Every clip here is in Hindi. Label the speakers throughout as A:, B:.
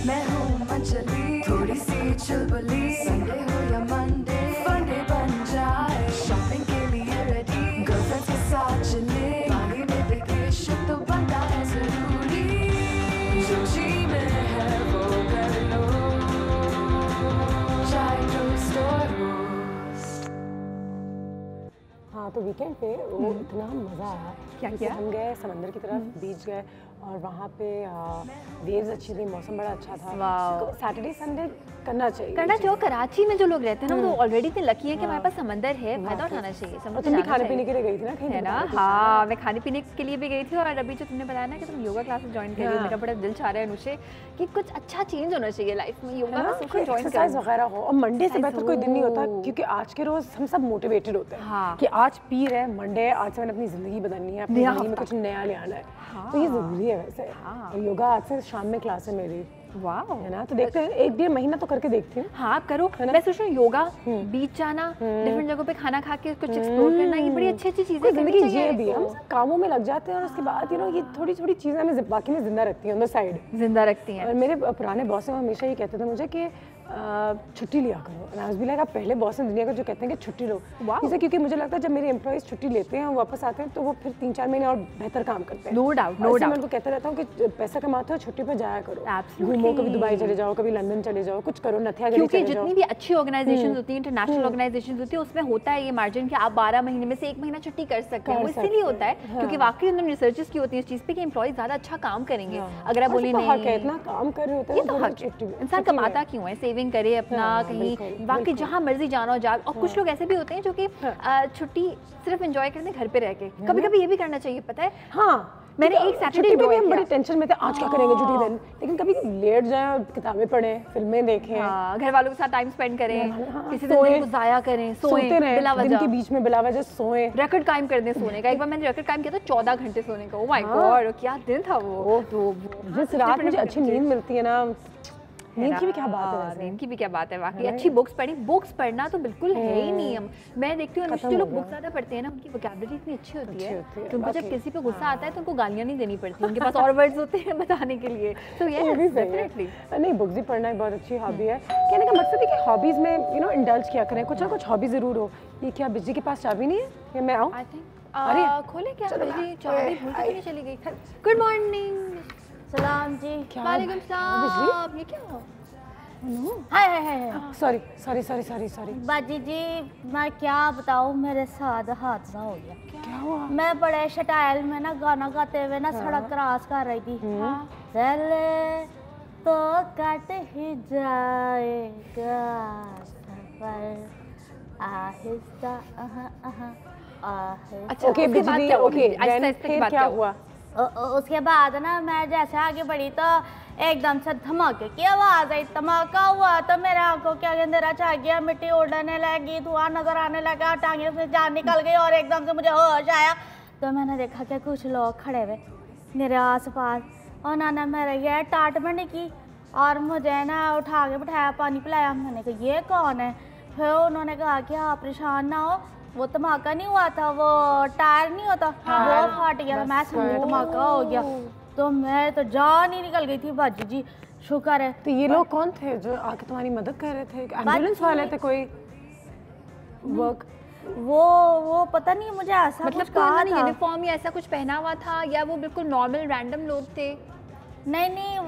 A: मैं हूँ मंचली, थोड़ी सी चुलबुली, संडे हो या मंडे, फंडे बन जाए, शॉपिंग के लिए रेडी, गर्लफ्रेंड्स के साथ चले, बाली में वेकेशन तो बनता है जरूरी, जो जी में है वो कर लो, चाहे टोस्ट और रोस्ट।
B: हाँ तो वीकेंड पे वो इतना मज़ा आया।
C: क्या
B: हम गए समंदर की तरफ, बीच गए और वहाँ पे वेव्स अच्छी थी, मौसम बड़ा अच्छा था। सैटरडे संडे करना चाहिए।
C: जो कराची में जो लोग रहते हैं ना वो ऑलरेडी इतने लकी है कि हमारे पास समंदर है, फायदा उठाना चाहिए।
B: और तुम भी खाने पीने के लिए गई थी ना कहीं,
C: है ना? हाँ, मैं खाने पीने के लिए भी गई थी। और अभी जो तुमने बताया ना कि तुम योगा क्लासेस ज्वाइन कर रही हो, मेरा बड़ा दिल चाह रहा है अनुषे कि कुछ अच्छा चेंज होना चाहिए लाइफ में, योगा में कुछ ज्वाइन
B: एक्सरसाइज वगैरह हो। और मंडे से बेहतर कोई दिन नहीं होता, क्योंकि आज के रोज हम सब मोटिवेटेड होते हैं कि आज पी रहे मंडे, आज से मैंने अपनी जिंदगी बदलनी है, अपनी जिंदगी में कुछ नया ले आना है। तो ये जरूरी है वैसे। और योगा आज से शाम में क्लास है मेरी।
C: वाह,
B: है ना? तो देखते हैं, 1-1.5 महीना तो करके देखती हूँ।
C: हाँ करो। मैं सोच रही हूँ योगा, बीच जाना, डिफरेंट जगहों पे खाना खा के कुछ एक्सप्लोर करना, ये बड़ी अच्छी चीजें
B: जिंदगी ये भी हम कामों में लग जाते हैं और उसके बाद ये थोड़ी छोटी चीजें हमें बाकी में जिंदा रखती हैं, ऑन द साइड
C: जिंदा रखती हैं।
B: और मेरे पुराने बॉस हैं, हमेशा ये कहते थे मुझे कि छुट्टी लिया करो। आज भी लगा पहले बॉस हैं दुनिया का जो कहते हैं कि छुट्टी लो, इसे क्योंकि मुझे लगता है जब मेरे एम्प्लॉइज छुट्टी लेते हैं, वापस आते हैं तो वो फिर 3-4 महीने और बेहतर काम करते हैं।
C: No doubt.
B: मैं उनको कहता रहता हूँ कि पैसा कमाते हो, छुट्टी पर जाया करो, घूमो, कभी दुबई चले जाओ, कभी लंदन चले जाओ, कुछ करो, नथिया गली
C: क्योंकि जितनी भी अच्छी ऑर्गेनाइजेशन होती है, इंटरनेशनल ऑर्गेनाइजेशन होती है, उसमें होता है ये मार्जिन कि आप 12 महीने में से 1 महीना छुट्टी कर सकते हैं। वो इसीलिए होता है क्योंकि वाकई उन्होंने रिसर्चेस की होती है इस चीज पे कि एम्प्लॉइज ज्यादा अच्छा काम करेंगे। अगर आप बोले नहीं
B: इतना काम कर रहे होते हैं
C: तो इंसान कमाता क्यों है, सेविंग करे अपना, कहीं बाकी जहाँ मर्जी जाना हो जा। और कुछ लोग ऐसे भी होते हैं जो कि छुट्टी सिर्फ एंजॉय करते हैं घर पे रह के। कभी कभी ये भी करना चाहिए, पता है। हाँ, मैंने एक सैटरडे
B: पे हम बड़े टेंशन में थे, आज क्या करेंगे छुट्टी दिन, लेकिन कभी लेट जाएं, किताबें पढ़ें, फिल्में देखें,
C: घर वालों के साथ टाइम स्पेंड करें, किसी दिन को जाया करें, सोएं बिला वजह,
B: दिन के बीच में बिला वजह सोएं,
C: रिकॉर्ड कायम कर दें सोने का। एक बार मैंने रिकॉर्ड कायम किया था 14 घंटे सोने का। ओह माय गॉड, क्या दिन था वो। तो
B: जिस रात मुझे अच्छी नींद मिलती है ना, नींद की भी क्या बात है,
C: नींद की भी क्या बात है। वाकई अच्छी बुक्स पढ़ी, बुक्स पढ़ना तो बिल्कुल है ही नहीं। हम मैं देखती हूँ जो लोग बुक्स ज़्यादा पढ़ते हैं ना, उनकी वोकैबुलरी इतनी अच्छी होती है कि उनको जब किसी पे गुस्सा आता है तो उनको गालियाँ नहीं देनी पड़ती, उनके पास और वर्ड्स होते हैं बताने के लिए। तो ये डेफिनेटली
B: नहीं, बुक्स भी पढ़ना एक बहुत अच्छी हॉबी है। कहने का मकसद है कि हॉबीज में इंडल्ज किया करें, कुछ ना कुछ हॉबी जरूर हो। ये क्या बिजली के पास चाबी नहीं है या मैं आऊँ?
C: आई थिंक खोले क्या, बिजली चाबी भूल के नहीं चली गई। Good morning.
D: सलाम जी।
C: वालेकुम सलाम। ये क्या हो?
D: हाय
B: सॉरी
D: बाजी जी, मैं क्या बताऊँ, मेरे साथ हादसा हो गया।
B: क्या हुआ?
D: मैं बड़े शटाइल में ना गाना गाते हुए ना सड़क क्रॉस कर रही थी। चले तो कट ही जाएगा सफर आहिस्ता आहिस्ता।
B: ओके बिजली, ओके फिर क्या हुआ?
D: उसके बाद ना मैं जैसे आगे बढ़ी तो एकदम से धमाके की आवाज आई। धमाका हुआ तो मेरे आंखों के आगे अंधेरा छा गया, मिट्टी उड़ने लगी, धुआं नजर आने लगा, टांगे से जान निकल गई और एकदम से मुझे होश आया। तो मैंने देखा कि कुछ लोग खड़े हुए मेरे आसपास, उन्होंने मेरे ये टाट बंदी की और मुझे ना उठा के बिठाया, पानी पिलाया। मैंने कहा ये कौन है? फिर उन्होंने कहा कि आप परेशान ना हो, वो धमाका नहीं हुआ था, वो टायर नहीं होता, वो फट गया। मैं समझी धमाका हो गया, तो मैं तो जान ही निकल गई थी। बाजी जी शुक्र है।
B: तो ये लोग कौन थे जो आके तुम्हारी मदद कर रहे थे? एम्बुलेंस वाले थे कोई? वर्क
D: वो पता नहीं, मुझे ऐसा
C: मतलब कहा नहीं, यूनिफॉर्म या ऐसा कुछ पहना हुआ था या वो बिल्कुल नॉर्मल रैंडम लोग थे?
D: नहीं,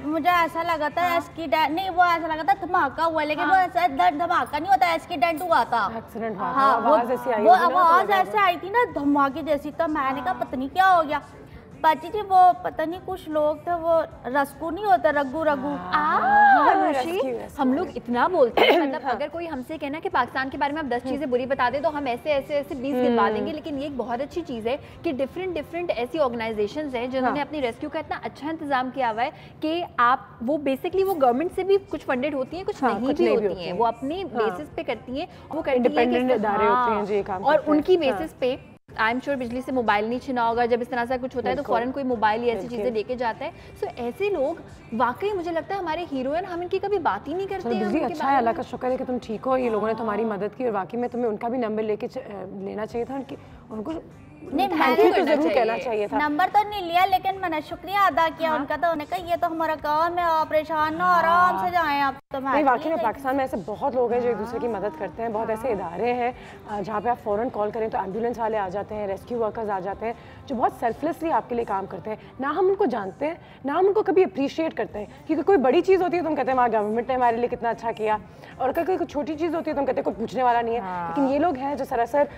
D: मुझे ऐसा लगा था एक्सीडेंट नहीं, वो ऐसा लगा था धमाका हुआ, लेकिन वो ऐसा धमाका नहीं होता, एक्सीडेंट हुआ था,
B: एक्सीडेंट हुआ।
D: हाँ,
B: आवाज ऐसी आई,
D: वो आवाज ऐसे आई थी ना धमाके जैसी। तो मैंने कहा पता नहीं क्या हो गया। बाजी जी वो पता नहीं कुछ लोग थे, वो रस्कू नहीं होता, रग्गू
C: हम लोग इतना बोलते हैं, मतलब अगर कोई हमसे कहना कि पाकिस्तान के बारे में आप 10 चीजें बुरी बता दे तो हम ऐसे ऐसे ऐसे 20 गिनवा देंगे। लेकिन ये एक बहुत अच्छी चीज है कि डिफरेंट ऐसी ऑर्गेनाइजेशंस हैं जिन्होंने अपनी रेस्क्यू का इतना अच्छा इंतजाम किया हुआ है कि आप वो बेसिकली वो गवर्नमेंट से भी कुछ फंडेड होती हैं, कुछ नहीं भी होती हैं, वो अपनी बेसिस पे करती हैं, वो करती हैं और उनकी बेसिस पे आई एम श्योर बिजली से मोबाइल नहीं छिना होगा। जब इस तरह से कुछ होता है तो फौरन कोई मोबाइल या ऐसी चीजें लेके जाता है। सो ऐसे लोग वाकई मुझे लगता है हमारे हीरो हैं, हम इनकी कभी बात ही नहीं करते हैं।
B: बिजली अच्छा है, अल्लाह का शुक्र है कि तुम ठीक हो, ये लोगों ने तुम्हारी मदद की और वाकई में तुम्हें उनका भी नंबर लेना चाहिए था, उनको
D: नहीं,
B: थैंक यू तो जरूर कहना चाहिए था।
D: नंबर तो नहीं लिया, लेकिन मैंने शुक्रिया अदा किया उनका, तो उन्होंने कहा ये तो हमारा काम है, आप परेशान ना आराम से जाएं आप। तो
B: नहीं, वाकई में पाकिस्तान में ऐसे बहुत लोग हैं जो एक दूसरे की मदद करते हैं। बहुत ऐसे इदारे हैं जहाँ पे आप फ़ौरन कॉल करें तो एम्बुलेंस वाले आ जाते हैं, रेस्क्यू वर्कर्स आ जाते हैं, जो बहुत सेल्फलेसली आपके लिए काम करते हैं। ना हम उनको जानते हैं, ना हम उनको कभी अप्रिशिएट करते हैं, क्योंकि कोई बड़ी चीज़ होती है तो हम कहते हैं हमारा गवर्नमेंट ने हमारे लिए कितना अच्छा किया, और अगर कोई छोटी चीज़ होती है तो हम कहते हैं कोई पूछने वाला नहीं है। लेकिन ये लोग हैं जो सरासर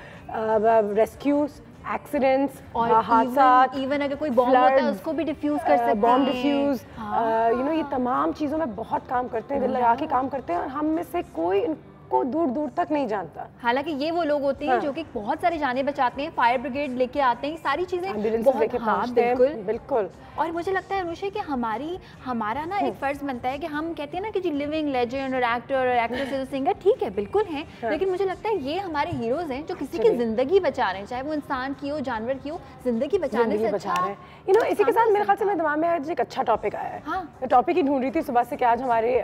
B: रेस्क्यूज, एक्सीडेंट्स और हादसात,
C: इवन अगर कोई बॉम्ब होता है उसको भी डिफ्यूज कर सकते हैं,
B: बॉम्ब डिफ्यूज, यू नो, ये तमाम चीज़ों में बहुत काम करते हैं, दिल लगा के काम करते हैं, और हम में से कोई को दूर दूर तक नहीं जानता।
C: हालांकि ये वो लोग होते हैं जो कि बहुत सारी जानें बचाते हैं, फायर ब्रिगेड लेके आते हैं, सारी चीजें
B: लेके पहुंचते हैं। बिल्कुल।
C: और मुझे लगता है अनुषा कि हमारा ना एक फर्ज बनता है कि हम कहते हैं ना कि जी लिविंग लेजेंड और एक्टर और एक्ट्रेस सिंगर ठीक है, बिल्कुल हैं, लेकिन मुझे लगता है ये हमारे हीरोज हैं जो किसी की जिंदगी बचा रहे हैं, चाहे वो इंसान की हो, जानवर की हो, जिंदगी बचाने से
B: बचा रहे हैं। यू नो, इसी के साथ मेरे ख्याल से मेरे दिमाग में आज एक अच्छा टॉपिक आया है। मैं टॉपिक ही ढूंढ रही थी सुबह से कि आज हमारे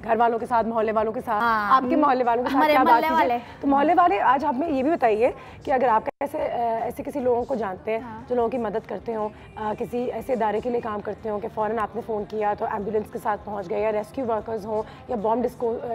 B: घर वालों के साथ, मोहल्ले वालों के साथ, आपके मोहल्ले वालों के साथ क्या बात है। तो मोहल्ले वाले, आज आप में ये भी बताइए कि अगर आप ऐसे किसी लोगों को जानते हैं जो लोगों की मदद करते हो, किसी ऐसे इदारे के लिए काम करते हो कि फ़ौरन आपने फ़ोन किया तो एम्बुलेंस के साथ पहुंच गए, या रेस्क्यू वर्कर्स हो, या बॉम्ब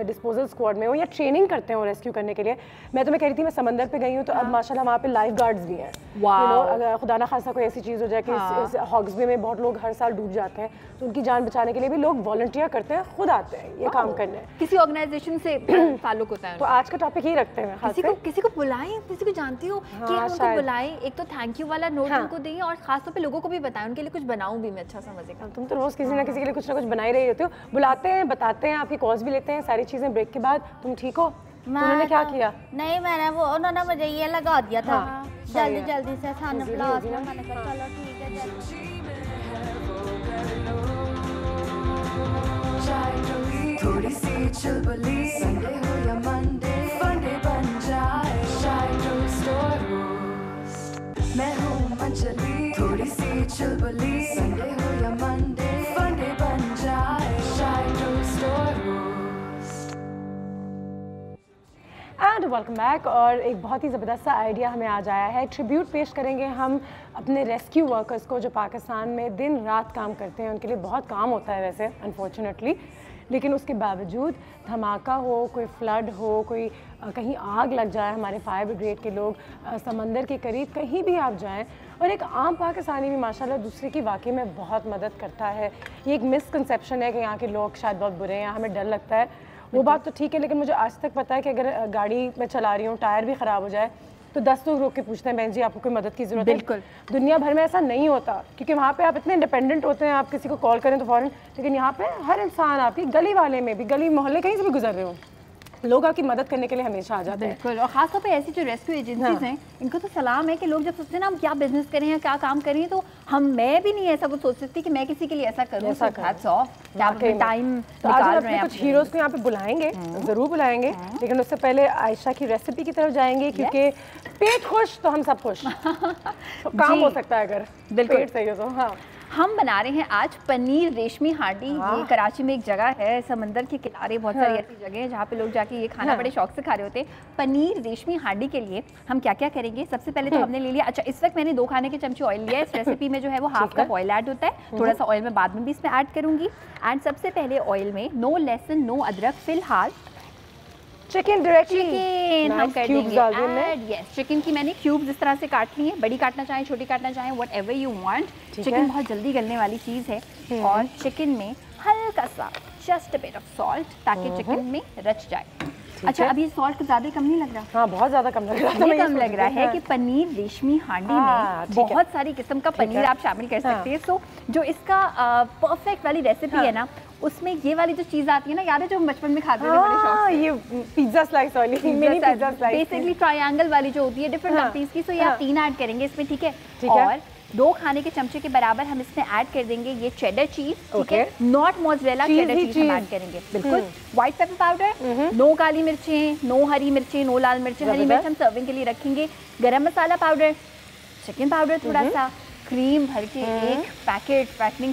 B: डिस्पोजल स्क्वाड में हो, या ट्रेनिंग करते हो रेस्क्यू करने के लिए। मैं तो मैं कह रही थी मैं समंदर पे गई हूँ तो अब माशाल्लाह वहाँ पे लाइफ गार्ड्स भी हैं। यू नो, अगर खुदा ना खासा कोई ऐसी चीज़ हो जाए कि हॉग्सबे में बहुत लोग हर साल डूब जाते हैं, तो उनकी जान बचाने के लिए भी लोग वॉलंटियर करते हैं, खुद आते हैं ये काम करने।
C: किसी ऑर्गेनाइजेशन से ताल्लुक होता है।
B: तो आज का टॉपिक ही रखते हैं,
C: किसी को बुलाएं, किसी को जानती हो कि हम उनको बुलाएं, एक तो थैंक यू वाला नोट उनको दें, और खासतौर पे लोगों को भी बताएं, उनके लिए कुछ बनाऊं भी मैं अच्छा समझेगा।
B: तुम तो रोज किसी ना किसी के लिए कुछ ना कुछ बना ही रही होती हो, बुलाते हैं, बताते हैं, आपकी कॉल्स भी लेते हैं, सारी चीजें। ब्रेक के बाद तुम ठीक हो? उन्होंने क्या किया?
D: नहीं, उन्होंने मुझे ये लगा दिया था जल्दी से सनफ्लावर, मैंने कहा चलो ठीक है
A: थोड़ी सी चुलबुली, संडे हो या मंडे, फंडे बन जाए शायद स्टोर रोस्ट। मैं हूँ मंचली, थोड़ी सी चुलबुली, संडे हो या मंडे, फंडे बन जाए शायद store roast.
B: And welcome back. और एक बहुत ही ज़बरदस्त सा आइडिया हमें आज आया है। ट्रिब्यूट पेश करेंगे हम अपने रेस्क्यू वर्कर्स को जो पाकिस्तान में दिन रात काम करते हैं। उनके लिए बहुत काम होता है वैसे अनफॉर्चुनेटली, लेकिन उसके बावजूद धमाका हो, कोई फ्लड हो, कोई कहीं आग लग जाए, हमारे फायर ब्रिगेड के लोग समंदर के करीब कहीं भी आप जाएं, और एक आम पाकिस्तानी भी माशाल्लाह दूसरे की वाकई में बहुत मदद करता है। ये एक मिसकंसेप्शन है कि यहाँ के लोग शायद बहुत बुरे हैं, हमें डर लगता है, वो बात तो ठीक है, लेकिन मुझे आज तक पता है कि अगर गाड़ी में चला रही हूँ, टायर भी ख़राब हो जाए तो 10 लोग रोक के पूछते हैं बहन जी आपको कोई मदद की ज़रूरत है।
C: बिल्कुल।
B: दुनिया भर में ऐसा नहीं होता, क्योंकि वहाँ पे आप इतने इंडिपेंडेंट होते हैं, आप किसी को कॉल करें तो फ़ौरन, लेकिन यहाँ पे हर इंसान, आपकी गली वाले में भी, गली मोहल्ले कहीं से भी गुजर रहे हो, लोग आपकी मदद करने के लिए हमेशा आ जाते हैं।
C: बिल्कुल। और खासतौर पे ऐसी जो रेस्क्यू एजेंसीज हैं, इनको तो सलाम है कि लोग जब सोचते हैं ना हम क्या बिजनेस करें या क्या काम करें, तो मैं भी नहीं ऐसा कुछ सोच सकती कि मैं किसी के लिए ऐसा करूं। टाइम
B: तो आज हम अपने कुछ हीरोज को यहाँ पे बुलाएंगे, जरूर बुलाएंगे, लेकिन उससे पहले आयशा की रेसिपी की तरफ जाएंगे, क्योंकि पेट खुश तो हम सब खुश। तो काम हो सकता है अगर पेट सही हो तो। हाँ,
C: हम बना रहे हैं आज पनीर रेशमी हांडी। ये कराची में एक जगह है, समंदर के किनारे बहुत सारी ऐसी जगह है जहाँ पे लोग जाके ये खाना बड़े शौक से खा रहे होते हैं। पनीर रेशमी हांडी के लिए हम क्या क्या करेंगे, सबसे पहले तो हमने ले लिया, अच्छा इस वक्त मैंने 2 खाने के चमचे ऑयल लिया है। इस रेसिपी में जो है वो हाफ कप ऑयल ऐड होता है, थोड़ा सा ऑयल मैं बाद में भी इसमें ऐड करूंगी। एंड सबसे पहले ऑयल में नो लहसुन नो अदरक, फिलहाल
B: चिकन डायरेक्टली
C: हम कर देंगे। यस, चिकन की मैंने क्यूब्स इस तरह से काट ली है, बड़ी काटना चाहें, छोटी काटना चाहें, what ever you want. Chicken बहुत जल्दी गलने वाली चीज़ है। और चिकन में हल्का सा just a bit of salt, ताकि चिकन में रच जाए। अच्छा, अभी सॉल्ट ज़्यादा कम नहीं लग रहा?
B: हाँ, बहुत ज़्यादा कम लग रहा है।
C: कम लग रहा है कि पनीर रेशमी हांडी में बहुत सारी किस्म का पनीर आप शामिल कर सकते हैं। सो जो इसका परफेक्ट वाली रेसिपी है ना, उसमें ये वाली जो चीज़ आती है ना, याद है जो हम बचपन में खाते थे बड़े शौक से,
B: ये पिज्जा स्लाइस वाली, mini pizza slice,
C: basically triangle वाली जो होती है डिफरेंट कंपनीज की। सो ये आप 3 ऐड करेंगे इसमें, ठीक है? और 2 खाने के चमचे के बराबर हम इसमें ऐड कर देंगे ये चेडर चीज, ठीक है? नॉट मोज़रेला, चेडर चीज हम ऐड करेंगे। बिल्कुल। व्हाइट पेपर पाउडर, नो काली मिर्चें, नो हरी मिर्चें, नो लाल मिर्चें, हरी मिर्च हम सर्विंग के लिए रखेंगे। गरम मसाला पाउडर, चिकन पाउडर थोड़ा सा, क्रीम भर के एक पैकेट, फैटनिंग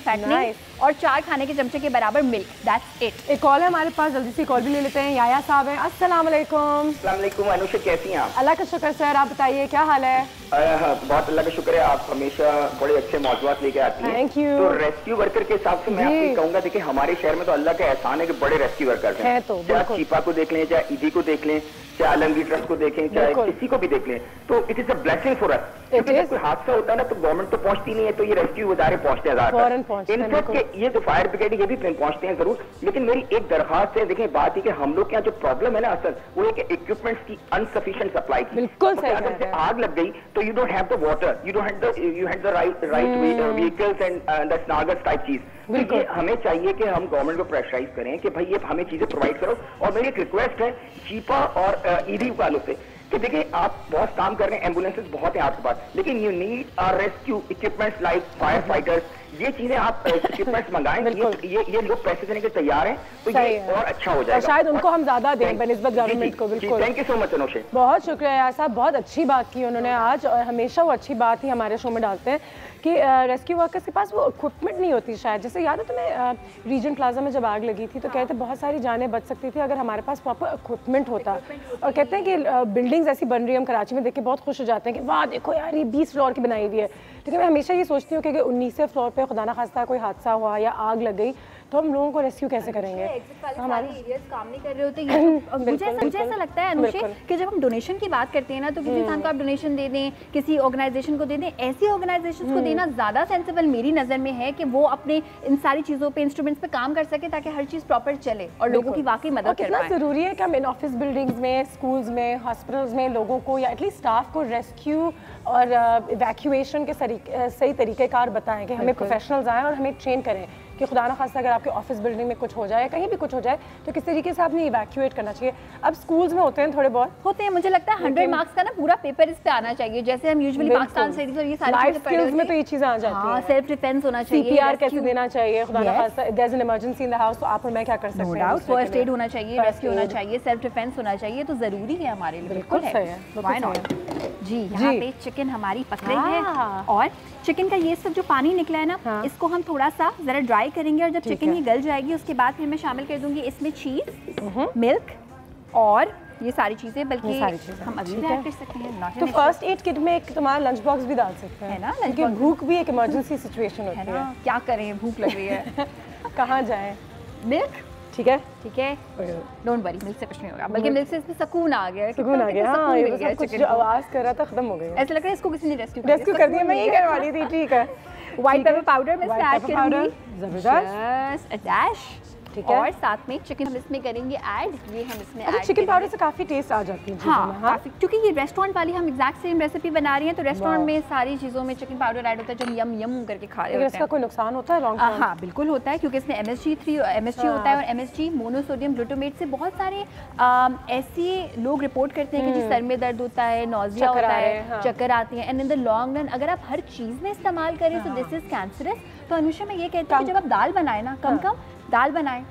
C: और 4 खाने के चमचे के बराबर मिल्क, दैट्स इट।
B: एक कॉल है हमारे पास, जल्दी से कॉल भी ले लेते हैं। याया साहब हैं, अस्सलाम वालेकुम।
E: अस्सलाम वालेकुम अनुषा, कैसी हैं आप?
B: अल्लाह का शुक्र सर, आप बताइए क्या हाल है?
E: बहुत अल्लाह का शुक्र है, आप हमेशा बड़े अच्छे मौजूद लेके आती हैं।
B: Thank you.
E: तो रेस्क्यू वर्कर के हिसाब से मैं आपको कहूंगा, देखिए हमारे शहर में तो अल्लाह का एहसान है कि बड़े रेस्क्यू वर्कर हैं।
B: तो
E: चाहे चीपा को देख लें, चाहे ईदी को देख लें, चाहे आलमगीर ट्रस्ट को देखें, चाहे किसी को भी देख लें, तो it is a blessing for us. क्योंकि जब कोई हादसा होता है ना तो गवर्नमेंट तो पहुंचती नहीं है, तो ये रेस्क्यू इदारे पहुंचते हैं। इनफैक्ट ये जो फायर ब्रिगेड ये भी पहुंचते हैं जरूर, लेकिन मेरी एक दरखास्त है, देखिए बात है कि हम लोग के यहाँ जो प्रॉब्लम है ना असल वो है कि इक्विपमेंट्स की अनसफिशिएंट सप्लाई की।
B: बिल्कुल सही।
E: अगर से आग लग गई तो you don't have the water, you have the right vehicles and the snaggers type चीज। तो ये हमें चाहिए कि हम गवर्नमेंट को प्रेशराइज करें कि भाई ये हमें चीजें प्रोवाइड करो। और मेरी एक रिक्वेस्ट है चीपा और ईडी वालों से कि देखिए आप बहुत काम कर रहे हैं, एम्बुलेंसेज बहुत हैं आपके पास, लेकिन you need rescue equipments like fire fighters. ये चीजें आप इक्विपमेंट्स मंगाएं, ये लोग पैसे देने के तैयार हैं, तो ये और अच्छा हो जाएगा।
B: शायद उनको हम ज्यादा दें बनिस्बत गवर्नमेंट को। बिल्कुल,
E: thank you so much Anusha, बहुत
B: शुक्रिया यार साहब, बहुत अच्छी बात की उन्होंने आज, और हमेशा वो अच्छी बात ही हमारे शो में डालते हैं कि रेस्क्यू वर्कर्स के पास वो इक्विपमेंट नहीं होती शायद। जैसे याद है तुम्हें रीजन प्लाजा में जब आग लगी थी तो कहते बहुत सारी जानें बच सकती थी अगर हमारे पास प्रॉपर इक्विपमेंट होता। और कहते हैं कि बिल्डिंग्स ऐसी बन रही है, हम कराची में देख के बहुत खुश हो जाते हैं कि वाह देखो यार ये 20 फ्लोर की बनाई हुई है, लेकिन मैं हमेशा ये सोचती हूँ कि 19वें फ्लोर पे खुदा ना खास्ता कोई हादसा हुआ या आग लग गई तो हम लोगों को रेस्क्यू कैसे करेंगे?
C: हमारे एरियाज काम नहीं कर रहे होते। मुझे ऐसा लगता है अनुषे कि जब हम डोनेशन की बात करते हैं ना तो किसी इंसान को आप डोनेशन दे दें, किसी ऑर्गेनाइजेशन को दे दें, ऐसी ऑर्गेनाइजेशन को देना ज़्यादा सेंसिबल मेरी नज़र में है कि वो अपने इन सारी चीज़ों पे इंस्ट्रूमेंट्स पे काम कर सके ताकि हर चीज़ प्रॉपर चले और लोगों की वाकई मदद कर पाए।
B: कितना ज़रूरी है कि हम इन ऑफिस बिल्डिंग्स में, स्कूल्स में, हॉस्पिटल्स में लोगों को या एटलीस्ट स्टाफ को रेस्क्यू और इवैक्यूएशन के सही तरीक़ेकार बताएं कि हमें प्रोफेशनल्स आएँ और हमें ट्रेन करें कि खुदा न खास्ता अगर आपके ऑफिस बिल्डिंग में कुछ हो जाए, कहीं भी कुछ हो जाए तो किस तरीके से आपने इवैक्यूएट करना चाहिए। अब स्कूल्स में होते हैं, थोड़े बहुत होते हैं,
C: मुझे लगता है 100 मार्क्स का ना पूरा पेपर इस पे आना चाहिए, जैसे हम यूजुअली पाकिस्तान से ये सारी
B: स्किल्स में तो ये चीजें आ जाती हैं।
C: सेल्फ डिफेंस होना चाहिए,
B: सीपीआर कैसे देना चाहिए, खुदा न खास्ता there is an emergency in the house तो आप और मैं क्या कर सकते हैं,
C: फर्स्ट एड होना चाहिए, रेस्क्यू होना चाहिए, सेल्फ डिफेंस होना चाहिए, तो जरूरी है हमारे लिए।
B: बिल्कुल सही है,
C: व्हाई नॉट जी। यहाँ पे चिकन हमारी पक रही है और चिकन का ये सब जो पानी निकला है ना इसको हम थोड़ा सा जरा ड्राई करेंगे और जब चिकन ये गल जाएगी उसके बाद फिर मैं शामिल कर दूंगी इसमें चीज, मिल्क और ये सारी चीजें, बल्कि हम अभी भी ऐड कर सकते हैं।
B: तो फर्स्ट एड किट में एक तुम्हारा लंच बॉक्स भी डाल सकते हैं, है ना, क्योंकि भूख भी एक इमरजेंसी सिचुएशन होती है।
C: क्या करें, भूख लग रही है
B: कहाँ जाएं?
C: मिल्क ठीक है, डोंट वरी, मिल्क से कुछ नहीं होगा, बल्कि मिल्क से इसमें सुकून आ गया,
B: सुकून आ गया। हाँ, ये सब कुछ जो आवाज कर रहा था खत्म हो गया,
C: ऐसा लग रहा है इसको किसी ने रेस्क्यू
B: कर दिया। मैं यही करने वाली थी। ठीक है,
C: व्हाइट पेपर पाउडर मैं इसमें ऐड करूंगी,
B: जबरदस्त,
C: अ डैश, और साथ में चिकन हम इसमें करेंगे ऐड। ये हम इसमें ऐड
B: चिकन पाउडर से काफी टेस्ट आ जाती है।
C: हाँ, काफी, क्योंकि ये रेस्टोरेंट वाली हम एग्जैक्ट सेम रेसिपी बना रही हैं तो रेस्टोरेंट में सारी चीजों में चिकन पाउडर ऐड होता है जो हम यम यम करके खा रहे होते हैं।
B: इसका कोई नुकसान होता है लॉन्ग टर्म?
C: हाँ बिल्कुल होता है, क्योंकि इसमें MSG होता है और MSG मोनोसोडियम ग्लूटामेट से बहुत सारे ऐसे लोग रिपोर्ट करते हैं कि जी सर में दर्द होता है, नॉजिया होता है, चक्कर आती है, and in the long run अगर आप हर चीज में इस्तेमाल करें तो दिस इज कैंसरस। तो अनुषा मैं ये कहती हूँ जब आप दाल बनाए ना, कम दाल बनाएं,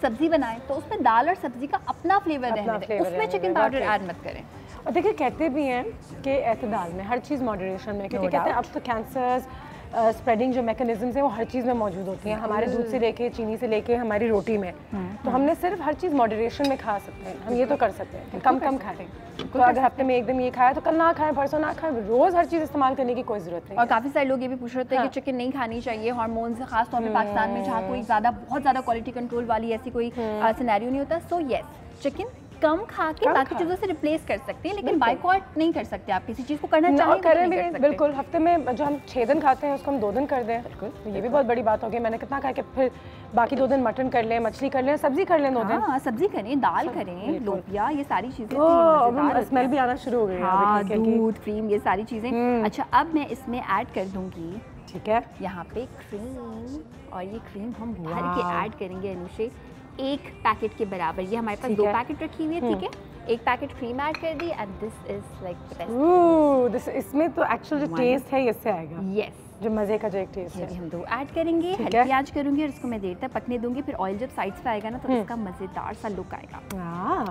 C: सब्जी बनाएं तो उसमें दाल और सब्जी का अपना फ्लेवर रहने दें, उसमें चिकन पाउडर ऐड मत करें।
B: और देखिए कहते भी हैं कि एतदाल में हर चीज़ मॉडरेशन में, क्योंकि कहते हैं अब तो कैंसर्स स्प्रेडिंग जो मैकेनिज्म्स हैं वो हर चीज़ में मौजूद होती हैं, हमारे दूध से लेके, चीनी से लेके हमारी रोटी में। तो हमने सिर्फ हर चीज़ मॉडरेशन में खा सकते हैं, हम ये तो कर सकते हैं कि कम खाएं। तो अगर हफ्ते में एक दिन ये खाया तो कल ना खाएं, परसों ना खाएं, रोज़ हर चीज़ इस्तेमाल करने की कोई ज़रूरत नहीं।
C: और काफ़ी सारे लोग ये भी पूछ रहे थे कि चिकन नहीं खानी चाहिए हार्मोन से, खास तौर पे पाकिस्तान में जहाँ कोई बहुत ज़्यादा क्वालिटी कंट्रोल वाली ऐसी कोई सिनेरियो नहीं होता। सो यस, चिकन कम खा के बाकी चीज़ों से रिप्लेस कर सकते हैं, लेकिन बाइकआउट नहीं कर सकते। आप किसी चीज़ को करना चाहिए
B: करें भी नहीं, बिल्कुल। हफ्ते में जो हम 6 दिन खाते हैं उसको हम 2 दिन कर दें, ये भी बहुत बड़ी बात होगी। मैंने कितना कहा कि फिर बाकी 2 दिन मटन कर लें, मछली कर लें, सब्जी कर लें 2 दिन।
C: हाँ, सब्जी करें, दाल करें, लोबिया, ये सारी चीज़ें
B: स्मेल भी आना शुरू हो गई।
C: हाँ, दूध, क्रीम, ये सारी चीज़ें। अच्छा, अब मैं इसमें ऐड कर दूंगी,
B: ठीक है,
C: यहाँ पे क्रीम, और ये क्रीम हम भर के ऐड करेंगे अनुषे 1 पैकेट के बराबर। ये हमारे पास 2 पैकेट रखी हुई है, ठीक है, 1 पैकेट क्रीम ऐड कर दी and this is like the best.
B: इसमें तो एक्चुअल जो टेस्ट है इससे आएगा।
C: यस,
B: जो मज़े का जो एक टेस्ट
C: ये भी
B: है।
C: हम 2 ऐड करेंगे, हल्की आंच करूंगी और इसको मैं देर तक पकने दूंगी, फिर ऑयल जब साइड्स पे आएगा ना तो इसका मज़ेदार सा लुक आएगा।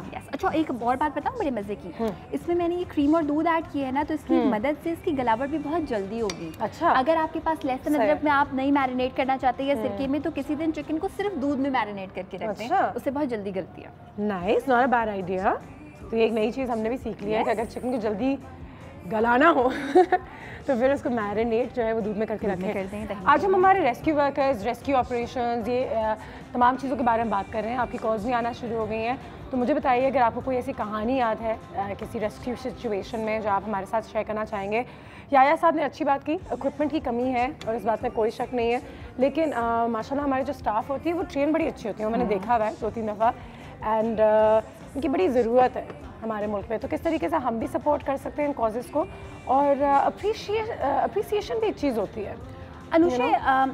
C: यस। अच्छा, एक और बात बताऊं बड़े मज़े की, इसमें मैंने ये क्रीम और दूध ऐड किया है ना, तो इसकी मदद से इसकी गलावट भी बहुत जल्दी होगी।
B: अच्छा।
C: अगर आपके पास लहसुन अदरक में आप नहीं मैरिनेट करना चाहते या सिरके में, तो किसी दिन चिकन को सिर्फ दूध में मैरिनेट करके रख दें, उससे बहुत जल्दी गलती है।
B: Nice, not a bad idea. तो ये एक नई चीज़ हमने भी सीख लिया है कि अगर चिकन को जल्दी गलाना हो तो फिर उसको मैरिनेट जो है वो दूध में करके रखें। आज हम हमारे रेस्क्यू वर्कर्स, रेस्क्यू ऑपरेशंस, ये तमाम चीज़ों के बारे में बात कर रहे हैं। आपकी कॉल्स भी आना शुरू हो गई हैं, तो मुझे बताइए अगर आपको कोई ऐसी कहानी याद है किसी रेस्क्यू सिचुएशन में जो आप हमारे साथ शेयर करना चाहेंगे। याया साहब ने अच्छी बात की, इक्विपमेंट की कमी है और इस बात में कोई शक नहीं है, लेकिन माशाल्लाह हमारी जो स्टाफ होती है वो ट्रेन बड़ी अच्छी होती है, वो मैंने देखा हुआ है 2-3 दफ़ा, एंड उनकी बड़ी ज़रूरत है हमारे मुल्क में। तो किस तरीके से हम भी सपोर्ट कर सकते हैं इन कॉजेज़ को, और अप्रिसिएशन भी एक चीज़ होती है।
C: अनुषा,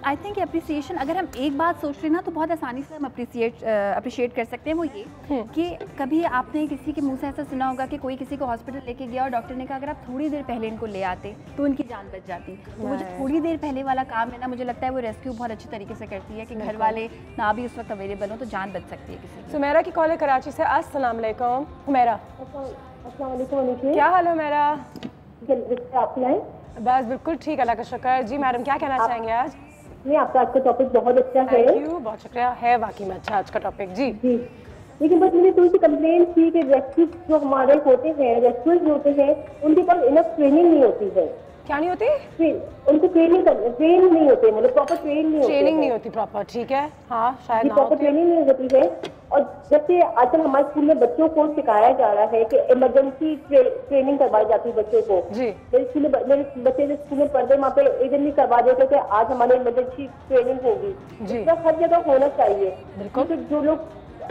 C: आई थिंक अप्रिसिएशन, अगर हम एक बात सोच रहे हैं ना तो बहुत आसानी से हम अप्रिशिएट कर सकते हैं। वो ये कि कभी आपने किसी के मुंह से ऐसा सुना होगा कि कोई किसी को हॉस्पिटल लेके गया और डॉक्टर ने कहा अगर आप थोड़ी देर पहले इनको ले आते तो उनकी जान बच जाती। तो वो जो थोड़ी देर पहले वाला काम है ना, मुझे लगता है वो रेस्क्यू बहुत अच्छी तरीके से करती है कि घर वाले ना भी उस वक्त अवेलेबल हो तो जान बच सकती है किसी की।
B: सुमेरा की कॉल है कराची से। अस्सलाम वालेकुम हुमैरा। क्या हाल है हुमैरा? बस बिल्कुल ठीक, अल्लाह का शुक्र। जी मैडम, क्या कहना चाहेंगे आज?
F: नहीं, आपका आज का टॉपिक बहुत अच्छा है।
B: थैंक यू, बहुत शुक्रिया। है वाकई में अच्छा आज का टॉपिक। जी
F: जी, लेकिन बस मुझे थोड़ी सी कंप्लेन थी कि रेस्क्यू जो हमारे होते हैं, रेस्क्यूज होते हैं, उनके पास इनफ ट्रेनिंग नहीं होती है।
B: क्या नहीं होती?
F: उनको ट्रेन नहीं होते, मतलब प्रॉपर ट्रेनिंग नहीं होती
B: प्रॉपर। ठीक है, हाँ शायद ना
F: प्रॉपर ट्रेनिंग नहीं होती है। और जैसे आजकल हमारे स्कूल में बच्चों को सिखाया जा रहा है कि इमरजेंसी ट्रेनिंग करवाई जाती है बच्चों को।
B: जी,
F: मेरे बच्चे जो स्कूल में पढ़ते वहाँ पे एक दिन भी करवा देते कि आज हमारी इमरजेंसी ट्रेनिंग होगी।
B: जी,
F: हर जगह होना चाहिए।
B: बिल्कुल।
F: जो लोग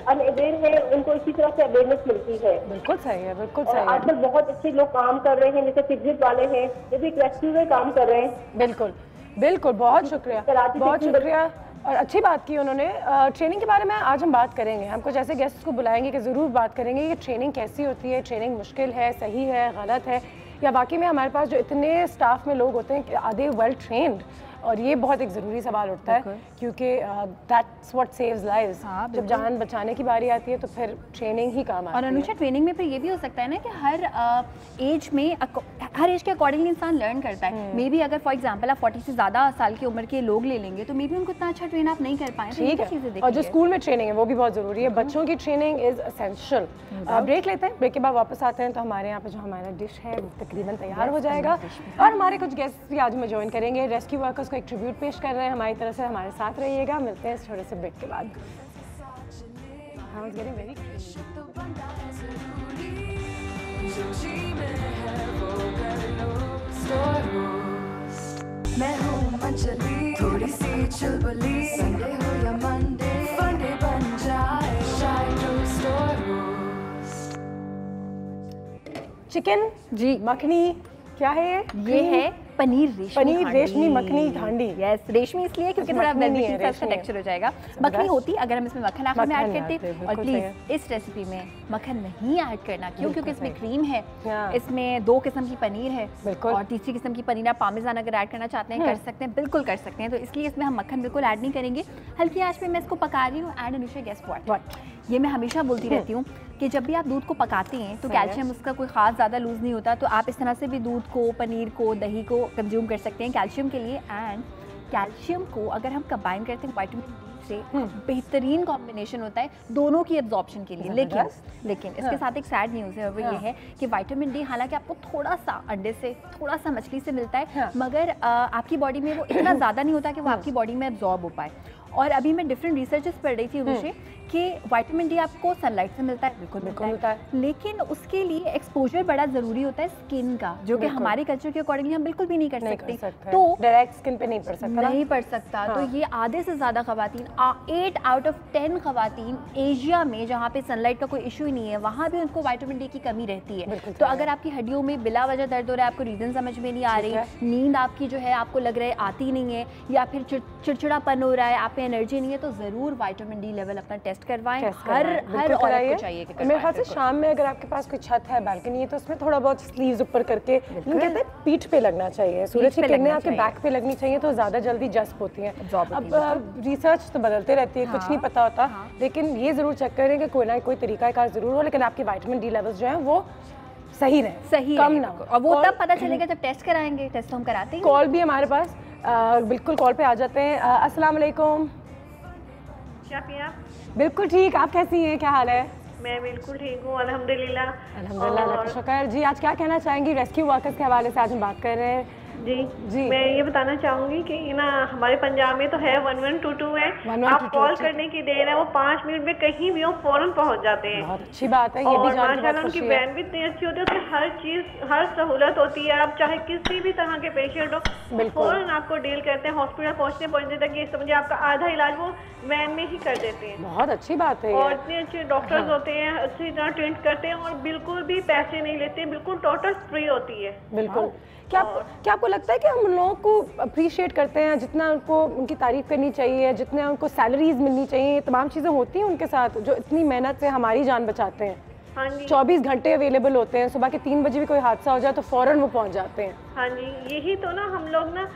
F: अनअवेयर है उनको इसी तरह से अवेयरनेस मिलती है।
B: बिल्कुल सही है, बिल्कुल सही है।
F: आजकल बहुत अच्छे लोग काम कर रहे हैं, जैसे फिजिट वाले हैं, ये भी रेस्क्यू में काम कर रहे हैं।
B: बिल्कुल बिल्कुल, बहुत शुक्रिया, बहुत शुक्रिया। और अच्छी बात की उन्होंने। ट्रेनिंग के बारे में आज हम बात करेंगे। हम कुछ ऐसे गेस्ट्स को बुलाएंगे कि ज़रूर बात करेंगे कि ट्रेनिंग कैसी होती है, ट्रेनिंग मुश्किल है, सही है, गलत है, या बाकी में हमारे पास जो इतने स्टाफ में लोग होते हैं कि आर दे वेल ट्रेन्ड। और ये बहुत एक ज़रूरी सवाल उठता है क्योंकि दैट्स व्हाट सेव्स लाइव्स। जब जान बचाने की बारी आती है तो फिर ट्रेनिंग ही काम आती है।
C: और अनुषा, ट्रेनिंग में फिर ये भी हो सकता है ना कि हर एज में, हर एज के अकॉर्डिंगली इंसान लर्न करता है। मे बी अगर फॉर एग्जांपल आप 40 से ज़्यादा साल की उम्र के लोग ले लेंगे तो मे बी उनको इतना अच्छा ट्रेन आप नहीं कर पाए।
B: ठीक है, और जो स्कूल में ट्रेनिंग है वो भी बहुत ज़रूरी है। बच्चों की ट्रेनिंग इज़ एसेंशियल। ब्रेक लेते हैं, ब्रेक के बाद वापस आते हैं तो हमारे यहाँ पे जो हमारा डिश है वो तकरीबन तैयार हो जाएगा और हमारे कुछ गेस्ट भी आज में ज्वाइन करेंगे। रेस्क्यू वर्कर्स को एक ट्रिब्यूट पेश कर रहे हैं हमारी तरफ से। हमारे साथ रहिएगा, मिलते हैं इस छोटे से ब्रेक के बाद।
A: मैं हूँ अंजलि, थोड़ी सी चुलबुली, संडे हो या मंडे, फंडे बन जाए शायद स्टोर।
B: चिकन जी, मखनी, क्या है
C: ये है पनीर
B: रेशमी मखनी हांडी।
C: यस, रेशमी इसलिए क्योंकि थोड़ा वेलवेटी सा इसका टेक्सचर हो जाएगा। मखनी होती अगर हम इसमें मक्खन आखिर में ऐड करते। और प्लीज इस रेसिपी में मक्खन नहीं ऐड करना, क्यों? क्योंकि इसमें क्रीम है, इसमें 2 किस्म की पनीर है और तीसरी किस्म की पनीर आप पामेजान अगर ऐड करना चाहते हैं कर सकते हैं, बिल्कुल कर सकते हैं। तो इसलिए इसमें हम मक्खन बिल्कुल ऐड नहीं करेंगे। हल्की आंच पे मैं इसको पका रही हूँ। एंड अनुषा, गेस व्हाट, ये मैं हमेशा बोलती रहती हूँ कि जब भी आप दूध को पकाते हैं तो कैल्शियम उसका कोई ख़ास ज़्यादा लूज़ नहीं होता। तो आप इस तरह से भी दूध को, पनीर को, दही को कंज्यूम कर सकते हैं कैल्शियम के लिए। एंड कैल्शियम को अगर हम कंबाइन करते हैं विटामिन डी से, बेहतरीन कॉम्बिनेशन होता है दोनों की एब्जॉर्प्शन के लिए। लेकिन इसके साथ एक सैड न्यूज़ है, वो ये है कि विटामिन डी हालांकि आपको थोड़ा सा अंडे से, थोड़ा सा मछली से मिलता है, मगर आपकी बॉडी में वो इतना ज़्यादा नहीं होता कि वो आपकी बॉडी में एब्जॉर्ब हो पाए। और अभी मैं डिफरेंट रिसर्चेस पढ़ रही थी उनसे कि विटामिन डी आपको सनलाइट से मिलता है, बिल्कुल मिलता है, लेकिन उसके लिए एक्सपोजर बड़ा ज़रूरी होता है स्किन का, जो कि हमारे कल्चर के अकॉर्डिंगली हम बिल्कुल भी नहीं कर सकते। तो
B: डायरेक्ट स्किन पे नहीं पड़ सकता।
C: तो ये आधे से ज़्यादा खवातीन, 8 आउट ऑफ 10 खवातीन एशिया में जहाँ पे सनलाइट का कोई इशू ही नहीं है, वहाँ भी उनको विटामिन डी की कमी रहती है। तो अगर आपकी हड्डियों में बिला वजह दर्द हो रहा है, आपको रीज़न समझ में नहीं आ रही, नींद आपकी जो है आपको लग रहा है आती नहीं है, या फिर चिड़चिड़ापन हो रहा है, आप पे एनर्जी नहीं है, तो ज़रूर विटामिन डी लेवल अपना टेस्ट टेस्ट करवाएं। हर औरत को चाहिए कि
B: मेरे ख्याल से शाम में अगर आपके पास कोई छत है, बालकनी है, तो उसमें थोड़ा बहुत स्लीव्स ऊपर करके, कहते हैं पीठ पे लगना चाहिए, सूरज की किरणें आपके बैक पे लगनी चाहिए तो ज़्यादा जल्दी जज्ब होती हैं। अब रिसर्च तो बदलते रहती है, कुछ नहीं पता होता, लेकिन ये ज़रूर चेक करें कि कोई ना कोई तरीकाकार ज़रूर हो, लेकिन आपके विटामिन डी लेवल्स जो हैं वो सही रहे, कम ना हो।
C: और वो तब पता चलेगा जब टेस्ट कराएंगे। टेस्ट तो हम कराते हैं।
B: कॉल भी हमारे पास, बिल्कुल कॉल पे आ जाते हैं। अस्सलाम वालेकुम। बिल्कुल ठीक, आप कैसी हैं, क्या हाल है?
G: मैं बिल्कुल ठीक हूँ, अल्हम्दुलिल्लाह।
B: अल्हम्दुलिल्लाह, शुक्र जी। आज क्या कहना चाहेंगी रेस्क्यू वर्कर्स के हवाले से? आज हम बात कर रहे हैं
G: जी। मैं ये बताना चाहूँगी कि ना हमारे पंजाब में तो है 1122 है, आप कॉल करने की देर है, वो 5 मिनट में कहीं भी हो फौरन पहुँच जाते हैं।
B: बहुत अच्छी बात है, ये भी जानकर
G: माशाल्लाह उनकी वैन भी इतनी अच्छी होती है, उसमें हर चीज़, हर सहूलत होती है। आप चाहे किसी भी तरह के पेशेंट हो, फौरन आपको डील करते हैं। हॉस्पिटल पहुँचने तक ये समझिए आपका आधा इलाज वो वैन में ही कर देते हैं।
B: बहुत अच्छी बात है।
G: और इतने अच्छे डॉक्टर्स होते हैं, अच्छी तरह ट्रीट करते हैं और बिल्कुल भी पैसे नहीं लेते, बिल्कुल टोटल फ्री होती है।
B: बिल्कुल। क्या आपको लगता है कि हम लोगों को अप्रिशिएट करते हैं, जितना उनको उनकी तारीफ करनी चाहिए, जितना उनको सैलरीज मिलनी चाहिए, तमाम चीज़ें होती हैं उनके साथ जो इतनी मेहनत से हमारी जान बचाते हैं?
G: हाँ जी।
B: 24 घंटे अवेलेबल होते हैं, सुबह के 3 बजे भी कोई हादसा हो जाए तो फौरन वो पहुंच जाते हैं।
G: हाँ जी, यही तो ना हम लोग ना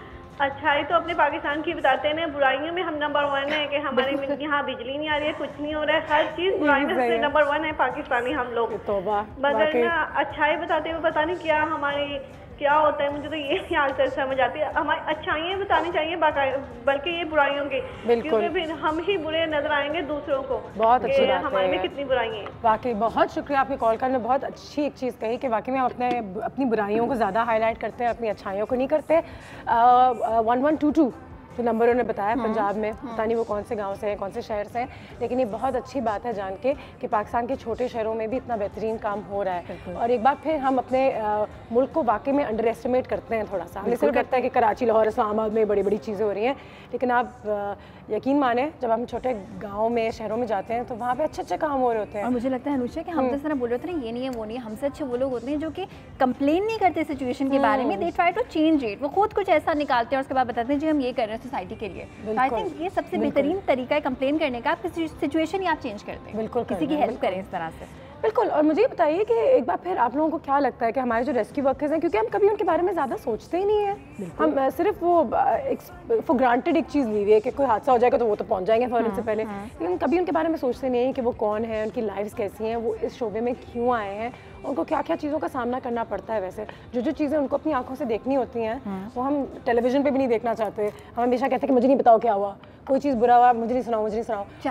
G: अच्छाई तो अपने पाकिस्तान की बताते हैं, बुराइयों में हम नंबर 1 है कि हमारे यहाँ बिजली नहीं आ रही है, कुछ नहीं हो रहा है, हर चीज बुराई में सबसे नंबर 1 है पाकिस्तानी हम लोग। मगर ना अच्छाई बताते हुए पता नहीं क्या होता है, मुझे तो ये ख्याल से समझ आती है। हमारी अच्छाइयाँ बतानी चाहिए बल्कि ये बुराइयों की, क्योंकि फिर हम ही बुरे नजर आएंगे दूसरों को।
B: बहुत अच्छी बात है,
G: हमारे में कितनी बुराइयाँ हैं।
B: वाकई बहुत शुक्रिया आपके कॉल करने, बहुत अच्छी एक चीज़ कही कि वाकई में हम अपनी बुराइयों को ज़्यादा हाईलाइट करते हैं, अपनी अच्छाइयों को नहीं करते। 1122 तो नंबर उन्होंने बताया पंजाब में, पता नहीं वो कौन से गांव से हैं, कौन से शहर से हैं, लेकिन ये बहुत अच्छी बात है जान के कि पाकिस्तान के छोटे शहरों में भी इतना बेहतरीन काम हो रहा है। और एक बार फिर हम अपने मुल्क को वाकई में अंडर एस्टिमेट करते हैं थोड़ा सा। हमें सिर्फ लगता है कि कराची, लाहौर, इस्लामाबाद में बड़ी बड़ी चीज़ें हो रही हैं, लेकिन आप यकीन माने जब हम छोटे गाँव में, शहरों में जाते हैं तो वहाँ पर अच्छे अच्छे काम हो रहे होते हैं।
C: और मुझे लगता है अनुषा कि हम जिस तरह बोल रहे थे ना, ये नहीं है वो नहीं है, हमसे अच्छे वो लोग होते हैं जो कि कंप्लेन नहीं करते सिचुएशन के बारे में, they try to change it. वो खुद कुछ ऐसा निकालते हैं और उसके बाद बताते हैं जी हम ये कर रहे हैं सोसाइटी के लिए। आई थिंक ये सबसे बेहतरीन तरीका है कंप्लेन करने का, आप सिचुएशन ही आप चेंज करते हैं, बिल्कुल किसी की हेल्प करें इस तरह से।
B: बिल्कुल। और मुझे ये बताइए कि एक बार फिर आप लोगों को क्या लगता है कि हमारे जो रेस्क्यू वर्कर्स हैं, क्योंकि हम कभी उनके बारे में ज़्यादा सोचते ही नहीं है, हम सिर्फ वो फॉर ग्रांटेड एक चीज़ ली हुई है कि कोई हादसा हो जाएगा तो वो तो पहुंच जाएंगे फ़ौरन से पहले, लेकिन कभी उनके बारे में सोचते नहीं हैं कि वो कौन है, उनकी लाइफ्स कैसी हैं, वो इस शोबे में क्यों आए हैं, उनको क्या क्या चीज़ों का सामना करना पड़ता है। वैसे जो चीज़ें उनको अपनी आंखों से देखनी होती हैं वो हम टेलीविजन पे भी नहीं देखना चाहते। हम हमेशा कहते हैं कि मुझे नहीं बताओ क्या हुआ, कोई चीज़ बुरा हुआ मुझे नहीं सुनाओ।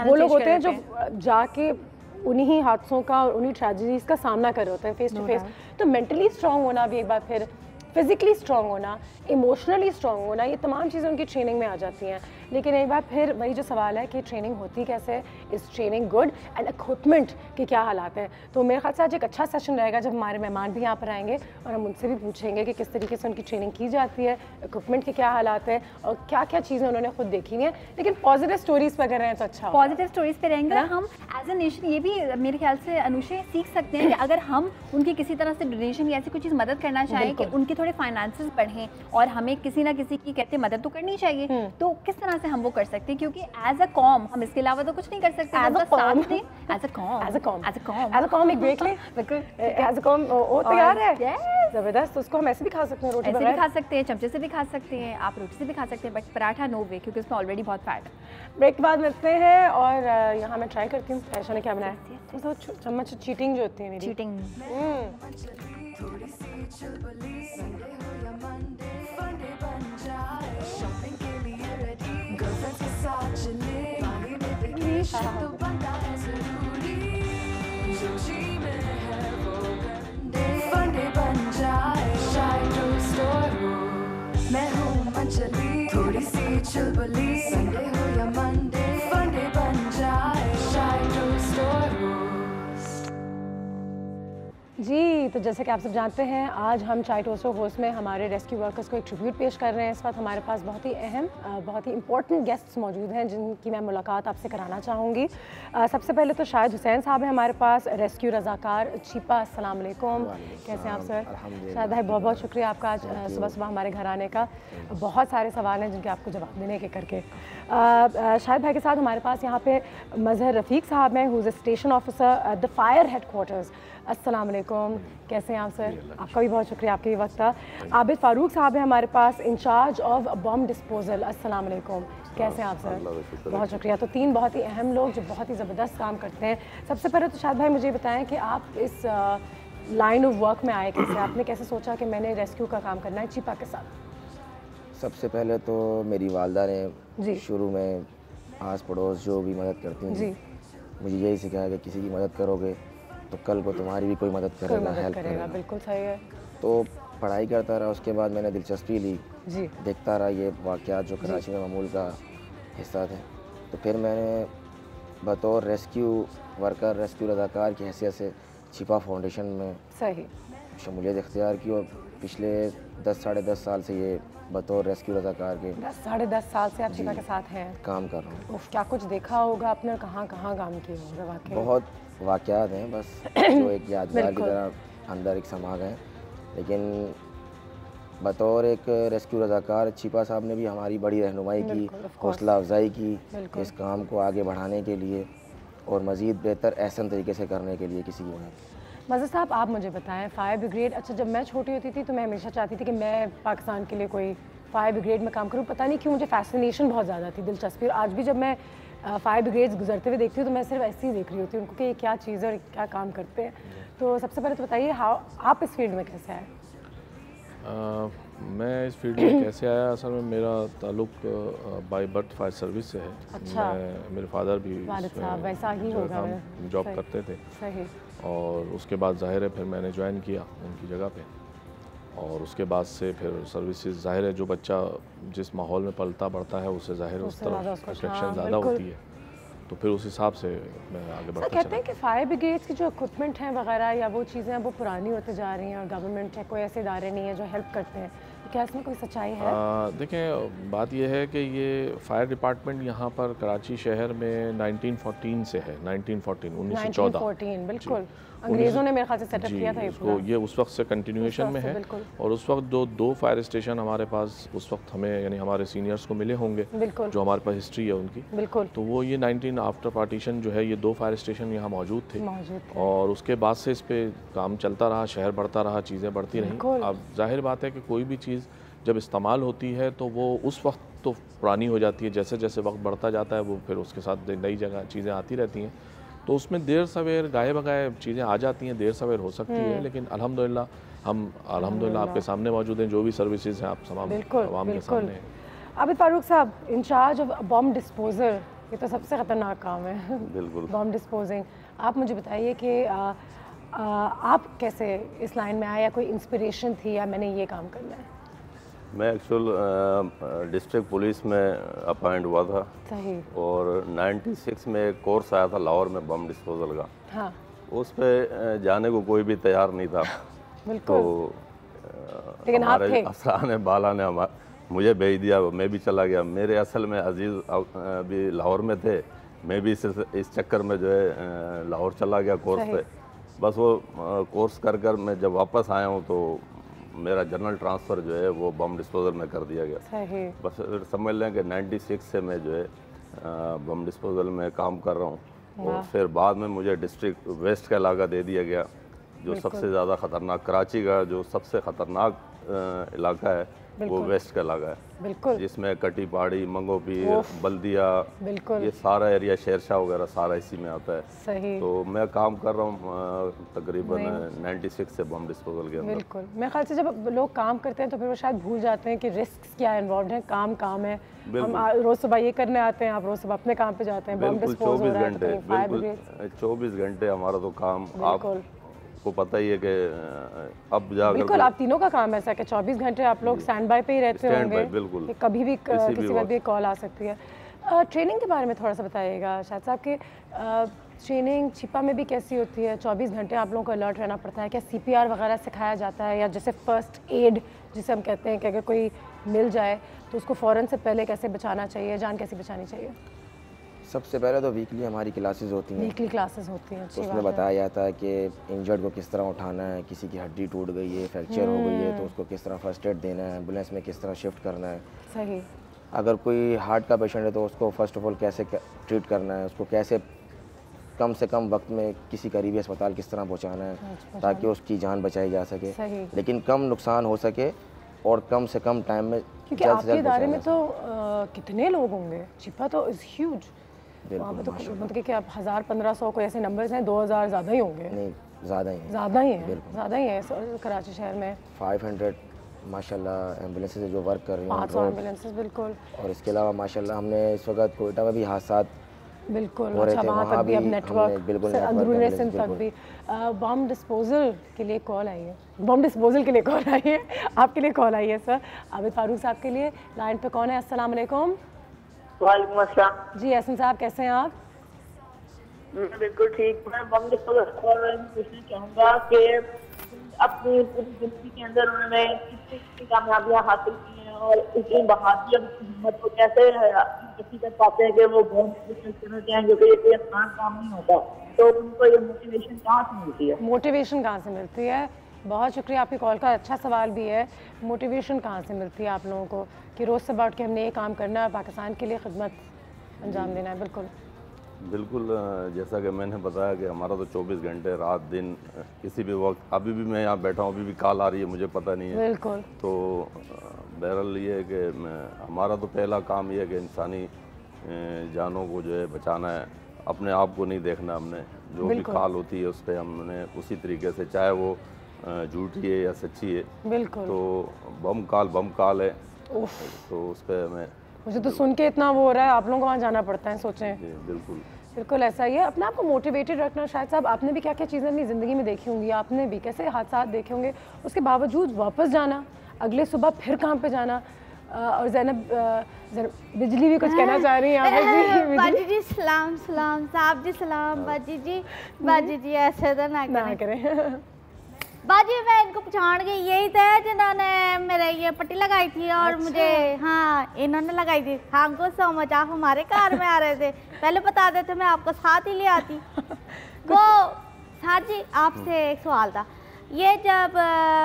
B: वो लोग होते हैं जो जाके उन्हीं हादसों का और उन्हीं ट्रेजेडीज़ का सामना कर रहे होते हैं फेस टू फेस। तो मेंटली स्ट्रॉन्ग होना भी एक बार फिर, फिजिकली स्ट्रॉन्ग होना, इमोशनली स्ट्रॉन्ग होना, ये तमाम चीज़ें उनकी ट्रेनिंग में आ जाती हैं। लेकिन एक बार फिर वही जो सवाल है कि ट्रेनिंग होती कैसे, इस ट्रेनिंग गुड एंड इक्विपमेंट के क्या हालात हैं। तो मेरे ख्याल से आज एक अच्छा सेशन रहेगा जब हमारे मेहमान भी यहाँ पर आएंगे और हम उनसे भी पूछेंगे कि किस तरीके से उनकी ट्रेनिंग की जाती है, इक्विपमेंट के क्या हालात हैं और क्या क्या चीज़ें उन्होंने खुद देखी हैं। लेकिन पॉजिटिव स्टोरीज पर अगर रहें तो अच्छा,
C: पॉजिटिव स्टोरीज पे रहेंगे हम एज ए नेशन। ये भी मेरे ख्याल से अनुषा सीख सकते हैं कि अगर हम उनकी किसी तरह से डोनेशन या ऐसी कोई चीज़ मदद करना चाहें कि उनके थोड़े फाइनेंसेस बढ़ें और हमें किसी ना किसी की कहते मदद तो करनी चाहिए, तो किस तरह से हम वो कर सकते हैं, क्योंकि एज अ कॉम हम इसके अलावा तो कुछ नहीं कर सकते। एज अ कॉम एक ब्रेक लें, बिल्कुल
B: एज अ कॉम वो तैयार है जबरदस्त। उसको हम ऐसे भी खा सकते हैं, रोटी
C: ऐसे भी खा सकते हैं, चमचे से भी खा सकते हैं, आप रोटी से भी खा सकते हैं, बट पराठा नो वे, क्योंकि उसमें ऑलरेडी बहुत फैट है।
B: ब्रेक के बाद मिलते हैं और यहाँ मैं ट्राई करती हूँ ऐशा ने क्या बनाया। तो चम्मच चीटिंग जो होती है मेरी,
C: चीटिंग
A: तो बनना है जरूरी, जो जी में है वो फंडे बन जाए। शायद स्टोर हो, मैं हूँ मंचली, थोड़ी सी चुलबुली, संडे हो या मंडे, फंडे बन जाए। शायद स्टोर हो
B: जी जी, तो जैसे कि आप सब जानते हैं, आज हम चाय टोस्टर होस्ट में हमारे रेस्क्यू वर्कर्स को एक ट्रिब्यूट पेश कर रहे हैं। इस वक्त हमारे पास बहुत ही अहम, बहुत ही इंपॉर्टेंट गेस्ट्स मौजूद हैं जिनकी मैं मुलाकात आपसे कराना चाहूँगी। सबसे पहले तो शाहिद हुसैन साहब हैं हमारे पास, रेस्क्यू रज़ाकार छिपा। अस्सलाम वालेकुम, कैसे हैं आप सर? शाहिद भाई, बहुत बहुत शुक्रिया आपका आज सुबह सुबह हमारे घर आने का। बहुत सारे सवाल हैं जिनके आपको जवाब देने के करके। शाहिद भाई के साथ हमारे पास यहाँ पे मज़हर रफ़ीक साहब हैं, who is a station officer the fire headquarters. अस्सलाम वालेकुम, कैसे हैं आप सर? आपका भी बहुत शुक्रिया, आपके वक्त का। आबिद फारूक साहब हैं हमारे पास, इंचार्ज ऑफ बॉम्ब डिस्पोजल। अस्सलाम वालेकुम, कैसे हैं आप सर? बहुत शुक्रिया। तो तीन बहुत ही अहम लोग जो बहुत ही ज़बरदस्त काम करते हैं। सबसे पहले तो शाहिद भाई मुझे बताएं कि आप इस लाइन ऑफ वर्क में आए कैसे? आपने कैसे सोचा कि मैंने रेस्क्यू का काम करना है छिपा के साथ?
H: सबसे पहले तो मेरी वालदा ने शुरू में आस पड़ोस जो भी मदद करती हैं मुझे यही सिखाया कि किसी की मदद करोगे तो कल को तुम्हारी भी कोई मदद करेगा, हेल्प करेगा।
B: बिल्कुल सही है।
H: तो पढ़ाई करता रहा, उसके बाद मैंने दिलचस्पी ली, देखता रहा ये वाक़यात जो कराची में मामूल का हिस्सा थे। तो फिर मैंने बतौर रेस्क्यू वर्कर, रेस्क्यू रज़ाकार की हैसियत से छिपा फाउंडेशन में शमूलियत इख्तियार की और पिछले 10-10.5 साल से ये बतौर रेस्क्यू रज़ाकार के
B: 10-10.5 साल से आप छिपा के साथ हैं? काम
H: कर रहा हूँ।
B: क्या कुछ देखा होगा आपने, कहाँ कहाँ काम किए होंगे? वाकई
H: बहुत वाक़यात हैं, बस जो एक यादगार की तरह अंदर एक समा गए। लेकिन बतौर एक रेस्क्यू रज़ाकार छिपा साहब ने भी हमारी बड़ी रहनुमाई की, हौसला अफजाई की इस काम को आगे बढ़ाने के लिए और मज़ीद बेहतर एहसन तरीके से करने के लिए किसी की मदद।
B: मज़हर साहब, आप मुझे बताएं, फायर ब्रिगेड, अच्छा जब मैं छोटी होती थी तो मैं हमेशा चाहती थी कि मैं पाकिस्तान के लिए कोई फायर ब्रिगेड में काम करूं। पता नहीं क्यों मुझे फैसिनेशन बहुत ज़्यादा थी, दिलचस्पी। और आज भी जब मैं फायर ब्रिगेड्स गुजरते हुए देखती हूँ तो मैं सिर्फ ऐसे ही देख रही होती हूँ उनको कि ये क्या चीज़ है और क्या काम करते हैं। तो सबसे पहले तो बताइए, आप इस फील्ड में कैसे आए?
I: मैं इस फील्ड में कैसे आया, असल में मेरा ताल्लुक बाय बर्थ फायर सर्विस से है।
B: अच्छा।
I: मेरे फादर भी
B: वैसा ही होगा,
I: जॉब करते थे।
B: सही।
I: और उसके बाद ज़ाहिर है फिर मैंने ज्वाइन किया उनकी जगह पे, और उसके बाद से फिर सर्विसेज, ज़ाहिर है जो बच्चा जिस माहौल में पलता बढ़ता है उससे ज़ाहिर उस तरफ अट्रैक्शन ज़्यादा होती है, तो फिर उस हिसाब से मैं आगे बढ़ता चला।
B: कहते हैं कि फायर ब्रिगेड्स की जो इक्विपमेंट हैं वगैरह या वो चीज़ें हैं वो पुरानी होती जा रही हैं और गवर्नमेंट है कोई ऐसे इदारे नहीं है जो हेल्प करते हैं, तो क्या इसमें कोई सच्चाई है?
I: देखें, बात यह है कि ये फायर डिपार्टमेंट यहाँ पर कराची शहर में 1914 से है। 1914
B: बिल्कुल, अंग्रेज़ों ने मेरे ख्याल से सेटअप किया था
I: इसको। ये उस वक्त से कंटिन्यूएशन में है। और उस वक्त दो फायर स्टेशन हमारे पास उस वक्त हमें यानी हमारे सीनियर्स को मिले होंगे जो हमारे पास हिस्ट्री है उनकी। तो वो ये 19 आफ्टर पार्टीशन जो है ये 2 फायर स्टेशन यहाँ मौजूद थे। और उसके बाद से इस पर काम चलता रहा, शहर बढ़ता रहा, चीज़ें बढ़ती रहीं। अब जाहिर बात है कि कोई भी चीज़ जब इस्तेमाल होती है तो वो उस वक्त तो पुरानी हो जाती है, जैसे जैसे वक्त बढ़ता जाता है वो फिर उसके साथ नई जगह चीज़ें आती रहती हैं। तो उसमें देर सवेर गाये बगाए चीज़ें आ जाती हैं, देर सवेर हो सकती है, लेकिन अल्हम्दुलिल्लाह हम आपके सामने मौजूद हैं, जो भी सर्विसेज हैं आप तमाम आवाम के सामने हैं।
B: आबिद फारूक साहब, इंचार्ज ऑफ बॉम्ब डिस्पोजल, ये तो सबसे ख़तरनाक काम है।
J: बिल्कुल,
B: बॉम्ब डिस्पोजिंग। आप मुझे बताइए कि आप कैसे इस लाइन में आए, या कोई इंस्पिरेशन थी या मैंने ये काम करना है?
J: मैं एक्चुअल डिस्ट्रिक्ट पुलिस में अपॉइंट हुआ था।
B: सही।
J: और 96 में एक कोर्स आया था लाहौर में बम डिस्पोजल का।
B: हाँ। उस
J: पे जाने को कोई भी तैयार नहीं था।
B: बिल्कुल।
J: तो हमारे अफसरान बाला ने मुझे भेज दिया, मैं भी चला गया। मेरे असल में अजीज़ अभी लाहौर में थे, मैं भी इस चक्कर में जो है लाहौर चला गया कोर्स पे। बस वो कोर्स कर मैं जब वापस आया हूँ तो मेरा जनरल ट्रांसफ़र जो है वो बम डिस्पोजल में कर दिया गया। बस समझ लें कि 96 से मैं जो है बम डिस्पोजल में काम कर रहा हूँ। और फिर बाद में मुझे डिस्ट्रिक्ट वेस्ट का इलाका दे दिया गया, जो सबसे ज़्यादा ख़तरनाक, कराची का जो सबसे ख़तरनाक इलाका है वो वेस्ट का इलाका है, जिसमें कटी पहाड़ी, मंगोपीर, बल्दिया, ये सारा एरिया, शेरशाह वगैरह सारा इसी में आता है।
B: सही।
J: तो मैं काम कर रहा हूँ तकरीबन 96 से बम डिस्पोजल के अंदर।
B: बिल्कुल, मेरे ख्याल से जब लोग काम करते हैं तो फिर वो शायद भूल जाते हैं कि रिस्क क्या इन्वॉल्व है। काम है, हम रोज़ सुबह ये करने आते हैं, आप रोज़ सुबह अपने काम पे जाते हैं, बम डिस्पोज हो रहा है,
J: 24 घंटे हमारा तो काम को पता ही है कि अब जाकर
B: बिल्कुल आप तीनों का काम ऐसा है कि 24 घंटे आप लोग स्टैंड बाय पे ही रहते होंगे।
J: बिल्कुल,
B: कभी भी किसी वक्त भी कॉल आ सकती है। ट्रेनिंग के बारे में थोड़ा सा बताइएगा शायद साहब कि ट्रेनिंग छिपा में भी कैसी होती है? 24 घंटे आप लोगों को अलर्ट रहना पड़ता है क्या? CPR वगैरह सिखाया जाता है या जैसे फर्स्ट एड जिसे हम कहते हैं कि अगर कोई मिल जाए तो उसको फ़ौरन से पहले कैसे बचाना चाहिए, जान कैसे बचानी चाहिए?
H: सबसे पहले तो वीकली हमारी क्लासेस होती हैं।
B: वीकली क्लासेस होती हैं,
H: तो उसमें बताया जाता है कि इंजर्ड को किस तरह उठाना है, किसी की हड्डी टूट गई है, फ्रैक्चर हो गई है तो उसको किस तरह फर्स्ट एड देना है, एम्बुलेंस में किस तरह शिफ्ट करना है।
B: सही।
H: अगर कोई हार्ट का पेशेंट है तो उसको फर्स्ट ऑफ ऑल कैसे ट्रीट करना है, उसको कैसे कम से कम वक्त में किसी करीबी अस्पताल किस तरह पहुंचाना है ताकि उसकी जान बचाई जा सके, लेकिन कम नुकसान हो सके और कम से कम टाइम में।
B: क्योंकि आपके इदारे में तो कितने लोग होंगे? छिपा तो इज़ ह्यूज, वहाँ पे तो मतलब कि आप 1000-1500 कोई ऐसे नंबर्स हैं, 2000 ज़्यादा ही होंगे।
H: नहीं, ज़्यादा ही हैं,
B: ज़्यादा ही है कराची शहर में।
H: 500 माशाल्लाह एम्बुलेंसेज जो वर्क कर रही हैं,
B: 500 एम्बुलेंसेज बिल्कुल।
H: और इसके अलावा माशाल्लाह हमने इस वक्त कोयटा में भी हादसा
B: बिल्कुल, अच्छा वहाँ तक भी अब नेटवर्क अंदरूनी सिंध तक भी। बम डिस्पोजल के लिए कॉल आई है, बम डिस्पोजल के लिए कॉल आई है, आपके लिए कॉल आई है सर। आबिद फारूक साहब के लिए लाइन पे कौन है? अस्सलाम वालेकुम।
K: वालेकुम अस्सलाम जी।
B: एहसन साहब कैसे हैं आप?
K: मैं बिल्कुल ठीक। मैं बम डिस्पोजल पूछना चाहूँगा कि अपनी पूरी जिंदगी के अंदर उन्होंने कितनी कामयाबियाँ हासिल की हैं और इतनी बहादुरी और हिम्मत को कैसे हकीकत पाते हैं कि वो बहुत करना चाहें, क्योंकि ये कोई आसान काम नहीं होता। तो उनको ये मोटिवेशन कहाँ से मिलती है?
B: मोटिवेशन कहाँ से मिलती है? बहुत शुक्रिया, आपकी कॉल का अच्छा सवाल भी है। मोटिवेशन कहाँ से मिलती है आप लोगों को कि रोज़ से बैठ के हमने ये काम करना है, पाकिस्तान के लिए खिदमत अंजाम देना है? बिल्कुल
J: बिल्कुल, जैसा कि मैंने बताया कि हमारा तो 24 घंटे रात दिन किसी भी वक्त, अभी भी मैं यहाँ बैठा हूँ, अभी भी कॉल आ रही है, मुझे पता नहीं है।
B: बिल्कुल।
J: तो बहरहाल ये है कि हमारा तो पहला काम ये है कि इंसानी जानों को जो है बचाना है, अपने आप को नहीं देखना। हमने जो भी कॉल होती है उस पर हमने उसी तरीके से, चाहे वो झूठी है या सच्ची है,
B: बिल्कुल,
J: तो बम कॉल है, तो उस पर हमें,
B: मुझे तो सुन के इतना वो हो रहा है, आप लोगों को वहाँ जाना पड़ता है, सोचें।
J: बिल्कुल
B: बिल्कुल ऐसा ही है। अपने आप को मोटिवेटेड रखना। शायद साहब आपने भी क्या क्या चीज़ें अपनी ज़िंदगी में देखी होंगी, आपने भी कैसे हादसा देखे होंगे, उसके बावजूद वापस जाना, अगले सुबह फिर काम पे जाना। और ज़ैनब बिजली भी कुछ कहना चाह रही हैं।
D: बाजी जी सलाम सलाम, साहब जी सलाम, बाजी जी ऐसे तो ना
B: करें।
D: बाजी मैं इनको पहचान गई, यही थे जिन्होंने मेरे ये पट्टी लगाई थी और अच्छा। मुझे हाँ इन्होंने लगाई थी। हमको समझ आप हमारे कार में आ रहे थे, पहले बता देते मैं आपको साथ ही ले आती। वो साथ जी आपसे एक सवाल था, ये जब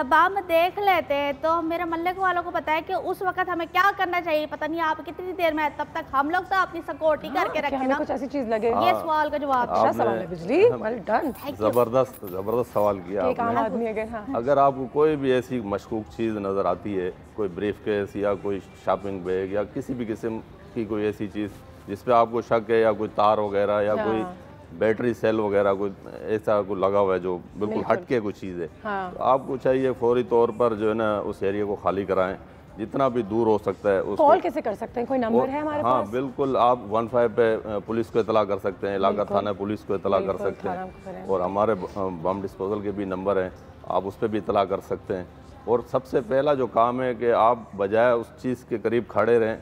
D: बम देख लेते हैं तो मेरे मोहल्ले वालों को पता है कि उस वक्त हमें क्या करना चाहिए, पता नहीं आप कितनी देर में, तब तक हम लोग तो अपनी सिक्योरिटी करके रखें ना,
B: कुछ ऐसी चीज लगे।
D: ये सवाल का जवाब
B: अच्छा सवाल है बिजली, वेल डन,
J: जबरदस्त सवाल किया आपने। अगर आपको कोई भी ऐसी मशकूक चीज़ नज़र आती है, कोई ब्रीफ केस या कोई शॉपिंग बैग या किसी भी किस्म की कोई ऐसी चीज़ जिस पे आपको शक है, या कोई तार वगैरह या कोई बैटरी सेल वगैरह कोई ऐसा कुछ लगा हुआ है जो बिल्कुल हटके कुछ चीज़ है, तो आपको चाहिए फौरी तौर पर जो है ना उस एरिया को खाली कराएं, जितना भी दूर हो सकता है। उसको
B: कॉल कैसे कर सकते हैं? कोई नंबर है हमारे पास?
J: हाँ बिल्कुल, आप 15 पे पुलिस को इतला कर सकते हैं, इलाका थाना पुलिस को इतला कर सकते हैं, और हमारे बम डिस्पोजल के भी नंबर हैं, आप उस पर भी इतला कर सकते हैं। और सबसे पहला जो काम है कि आप बजाय उस चीज़ के करीब खड़े रहें,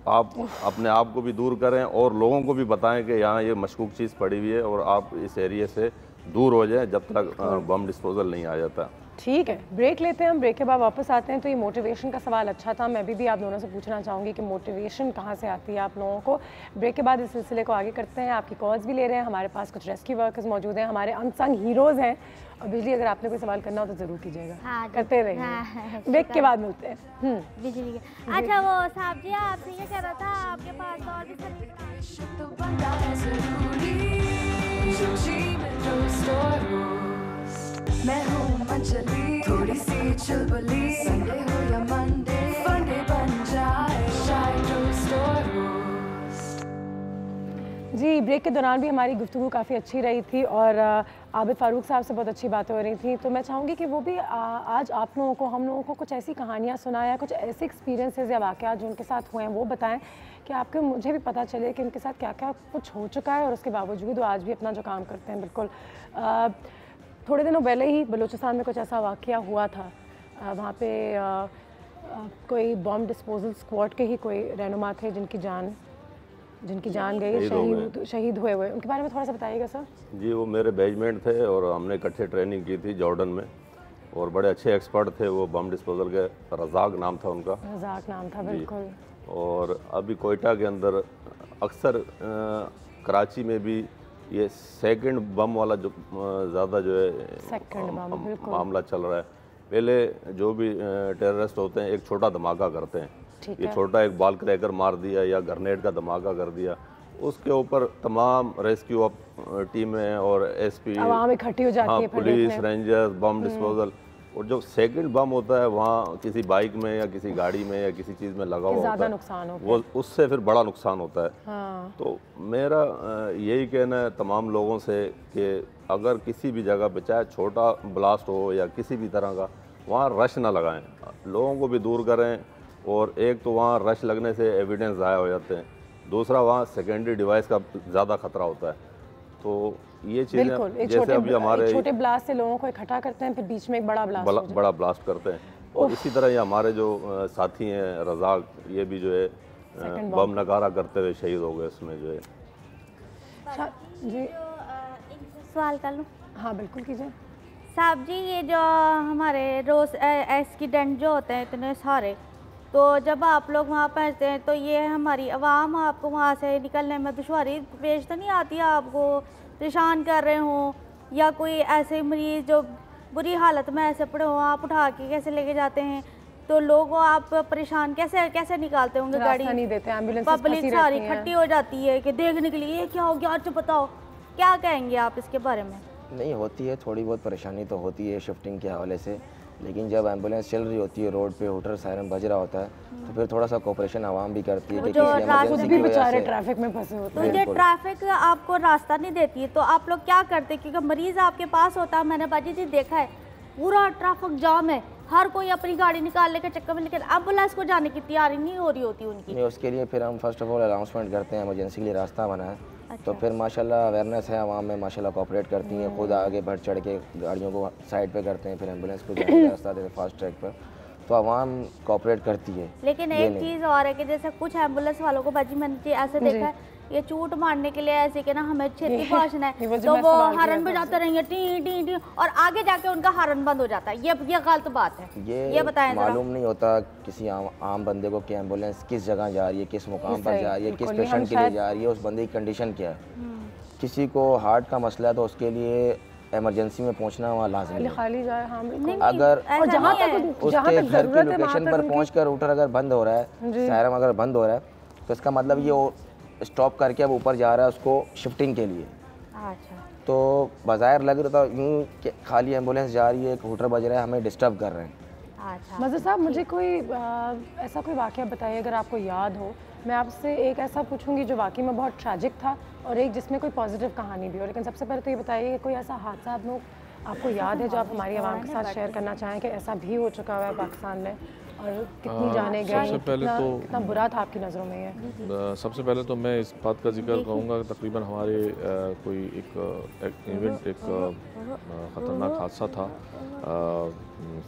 J: आप अपने आप को भी दूर करें और लोगों को भी बताएं कि यहाँ ये मशकूक चीज़ पड़ी हुई है और आप इस एरिया से दूर हो जाएं जब तक बम डिस्पोजल नहीं आ जाता।
B: ठीक है, ब्रेक लेते हैं हम, ब्रेक के बाद वापस आते हैं। तो ये मोटिवेशन का सवाल अच्छा था, मैं भी आप दोनों से पूछना चाहूँगी कि मोटिवेशन कहाँ से आती है आप लोगों को। ब्रेक के बाद इस सिलसिले को आगे करते हैं, आपकी कॉल्स भी ले रहे हैं, हमारे पास कुछ रेस्क्यू वर्कर्स मौजूद हैं, हमारे अनसंग हीरोज़ हैं। और बिजली अगर आपने कोई सवाल करना हो तो ज़रूर कीजिएगा।
D: हाँ,
B: करते रहेंगे। ब्रेक के बाद मिलते हैं।
D: बिजली के अच्छा वो साहब जी आपसे ये कह रहा था, आपके पास तो और भी
A: मैं हूँ अंजलि, थोड़ी सी चुलबुली, संडे हो या मंडे, फंडे बन जाए शायद
B: जी। ब्रेक के दौरान भी हमारी गुफ्तगू काफ़ी अच्छी रही थी और आबिद फारूक साहब से बहुत अच्छी बातें हो रही थी, तो मैं चाहूँगी कि वो भी आज आप लोगों को, हम लोगों को कुछ ऐसी कहानियाँ सुनाएं या कुछ ऐसे एक्सपीरियंसेस या वाक़यात जो उनके साथ हुए हैं वो बताएं कि आपके, मुझे भी पता चले कि उनके साथ क्या क्या कुछ हो चुका है और उसके बावजूद वो आज भी अपना जो काम करते हैं। बिल्कुल थोड़े दिनों पहले ही बलूचिस्तान में कुछ ऐसा वाक़या हुआ था, वहाँ पे कोई बॉम्ब डिस्पोजल स्क्वाड के ही कोई रहनुमा थे जिनकी जान जिनकी जान गई, शहीद हुए उनके बारे में थोड़ा सा बताइएगा सर।
J: जी, वो मेरे बैचमेंट थे और हमने इकट्ठे ट्रेनिंग की थी जॉर्डन में, और बड़े अच्छे एक्सपर्ट थे वो बम डिस्पोजल के। रज़ाक नाम था उनका।
B: रज़ाक नाम था, बिल्कुल।
J: और अभी कोयटा के अंदर अक्सर कराची में भी ये सेकंड बम वाला जो ज़्यादा जो है मामला चल रहा है। पहले जो भी टेररिस्ट होते हैं एक छोटा धमाका करते हैं, ये छोटा एक बॉल क्रैकर मार दिया या ग्रेनेड का धमाका कर दिया, उसके ऊपर तमाम रेस्क्यू टीमें और एसपी,
B: आवाम इकट्ठी हो जाती है,
J: पुलिस, रेंजर्स, बम डिस्पोजल। और जो सेकंड बम होता है वहाँ किसी बाइक में या किसी गाड़ी में या किसी चीज़ में लगा हुआ होता है, वो उससे फिर बड़ा नुकसान होता है। हाँ। तो मेरा यही कहना है तमाम लोगों से कि अगर किसी भी जगह पे चाहे छोटा ब्लास्ट हो या किसी भी तरह का, वहाँ रश ना लगाएं, लोगों को भी दूर करें। और एक तो वहाँ रश लगने से एविडेंस ज़ाया हो जाते हैं, दूसरा वहाँ सेकेंडरी डिवाइस का ज़्यादा खतरा होता है। तो ये चीज़ें जैसे अभी हमारे
B: छोटे ब्लास्ट से लोगों को इकट्ठा करते हैं, फिर बीच में एक
J: बड़ा ब्लास्ट करते हैं। और इसी तरह ये हमारे जो साथी हैं रज़ाक, ये भी जो है बम नगारा करते हुए शहीद हो गए इसमें जो है।
B: जी
D: सवाल कर लूँ?
B: हाँ बिल्कुल कीजिए
D: साहब जी। ये जो हमारे रोज़ एक्सीडेंट जो होते हैं इतने सारे, तो जब आप लोग वहाँ पहुँचते हैं तो ये हमारी आवाम आपको वहाँ से निकलने में दुश्वारी पेश तो नहीं आती है? आपको परेशान कर रहे हों या कोई ऐसे मरीज़ जो बुरी हालत में ऐसे पड़े हों, आप उठा के कैसे लेके जाते हैं? तो लोगों आप परेशान कैसे निकालते होंगे? गाड़ी
B: नहीं देते, एम्बुलेंस
D: पब्लिक सारी इकट्ठी हो जाती है कि देखने के लिए ये क्या हो गया, आज बताओ क्या कहेंगे आप इसके बारे में?
H: नहीं, होती है थोड़ी बहुत परेशानी तो होती है शिफ्टिंग के हवाले से, लेकिन जब एम्बुलेंस चल रही होती है, रोड पे हूटर सायरन बज रहा होता है, तो फिर थोड़ा सा कोऑपरेशन आवाम भी करती है कि किसी इमरजेंसी की वजह से
B: ट्रैफिक में फंसे होते
D: हैं। तो ये ट्रैफिक आपको रास्ता नहीं देती है, तो आप लोग क्या करते हैं? क्योंकि मरीज़ आपके पास होता है, मैंने बाजी जी देखा है, पूरा ट्रैफिक जाम है, हर कोई अपनी गाड़ी निकालने के चक्कर में, लेकिन एम्बुलेंस को जाने की तैयारी नहीं हो रही होती उनकी।
H: नहीं, उसके लिए फिर हम फर्स्ट ऑफ ऑल अनाउंसमेंट करते हैं, इमरजेंसी के लिए रास्ता बना है। अच्छा। तो फिर माशाल्लाह अवेयरनेस है आवाम में, माशाल्लाह कोऑपरेट करती हैं, खुद आगे बढ़ चढ़ के गाड़ियों को साइड पे करते हैं, फिर एम्बुलेंस को जाने का रास्ता देते हैं फास्ट ट्रैक पर, तो आवाम कोऑपरेट करती है।
D: लेकिन एक चीज़ और है कि जैसे कुछ एम्बुलेंस वालों को बाजी मैंने ऐसे देखा है, ये चूट मारने के लिए ऐसे कि ना हमें छेती पहुंचना है, तो वो हॉर्न बजाते रहेंगे टी टी टी, और आगे जाके उनका हॉर्न बंद हो जाता है। ये गलत बात है। ये बताएं,
H: मालूम नहीं होता किसी आम बंदे को कि एम्बुलेंस किस जगह जा रही है, किस मुकाम पर जा रही है, किस पेशेंट के लिए जा रही है, उस बंदे की कंडीशन क्या है। किसी को हार्ट का मसला है तो उसके लिए इमरजेंसी में पहुंचना वहाँ लाज़िम है।
B: खाली जाए, हाँ
H: अगर उसके घर की लोकेशन पर पहुंचकर रूटर अगर बंद हो रहा है, सायरन अगर बंद हो रहा है, तो इसका मतलब ये स्टॉप करके अब ऊपर जा रहा है उसको शिफ्टिंग के लिए।
D: अच्छा।
H: तो बाज़ाहिर लग रहा था यूँ खाली एम्बुलेंस जा रही है, एक हूटर बज रहा है, हमें डिस्टर्ब कर रहे हैं।
D: अच्छा।
B: मज़हर साहब, मुझे कोई ऐसा कोई वाक़या बताइए अगर आपको याद हो। मैं आपसे एक ऐसा पूछूंगी जो वाकई में बहुत ट्रैजिक था और एक जिसमें कोई पॉजिटिव कहानी भी हो, लेकिन सबसे पहले तो ये बताइए कि कोई ऐसा हादसा आपको याद है जो आप हमारी आवाम के साथ शेयर करना चाहें कि ऐसा भी हो चुका हुआ है पाकिस्तान में और कितनी जाने गई, कितना बुरा था आपकी नज़रों में ये?
I: सबसे पहले तो मैं इस बात का जिक्र करूँगा कि तकरीबन हमारे कोई एक इवेंट, एक ख़तरनाक हादसा था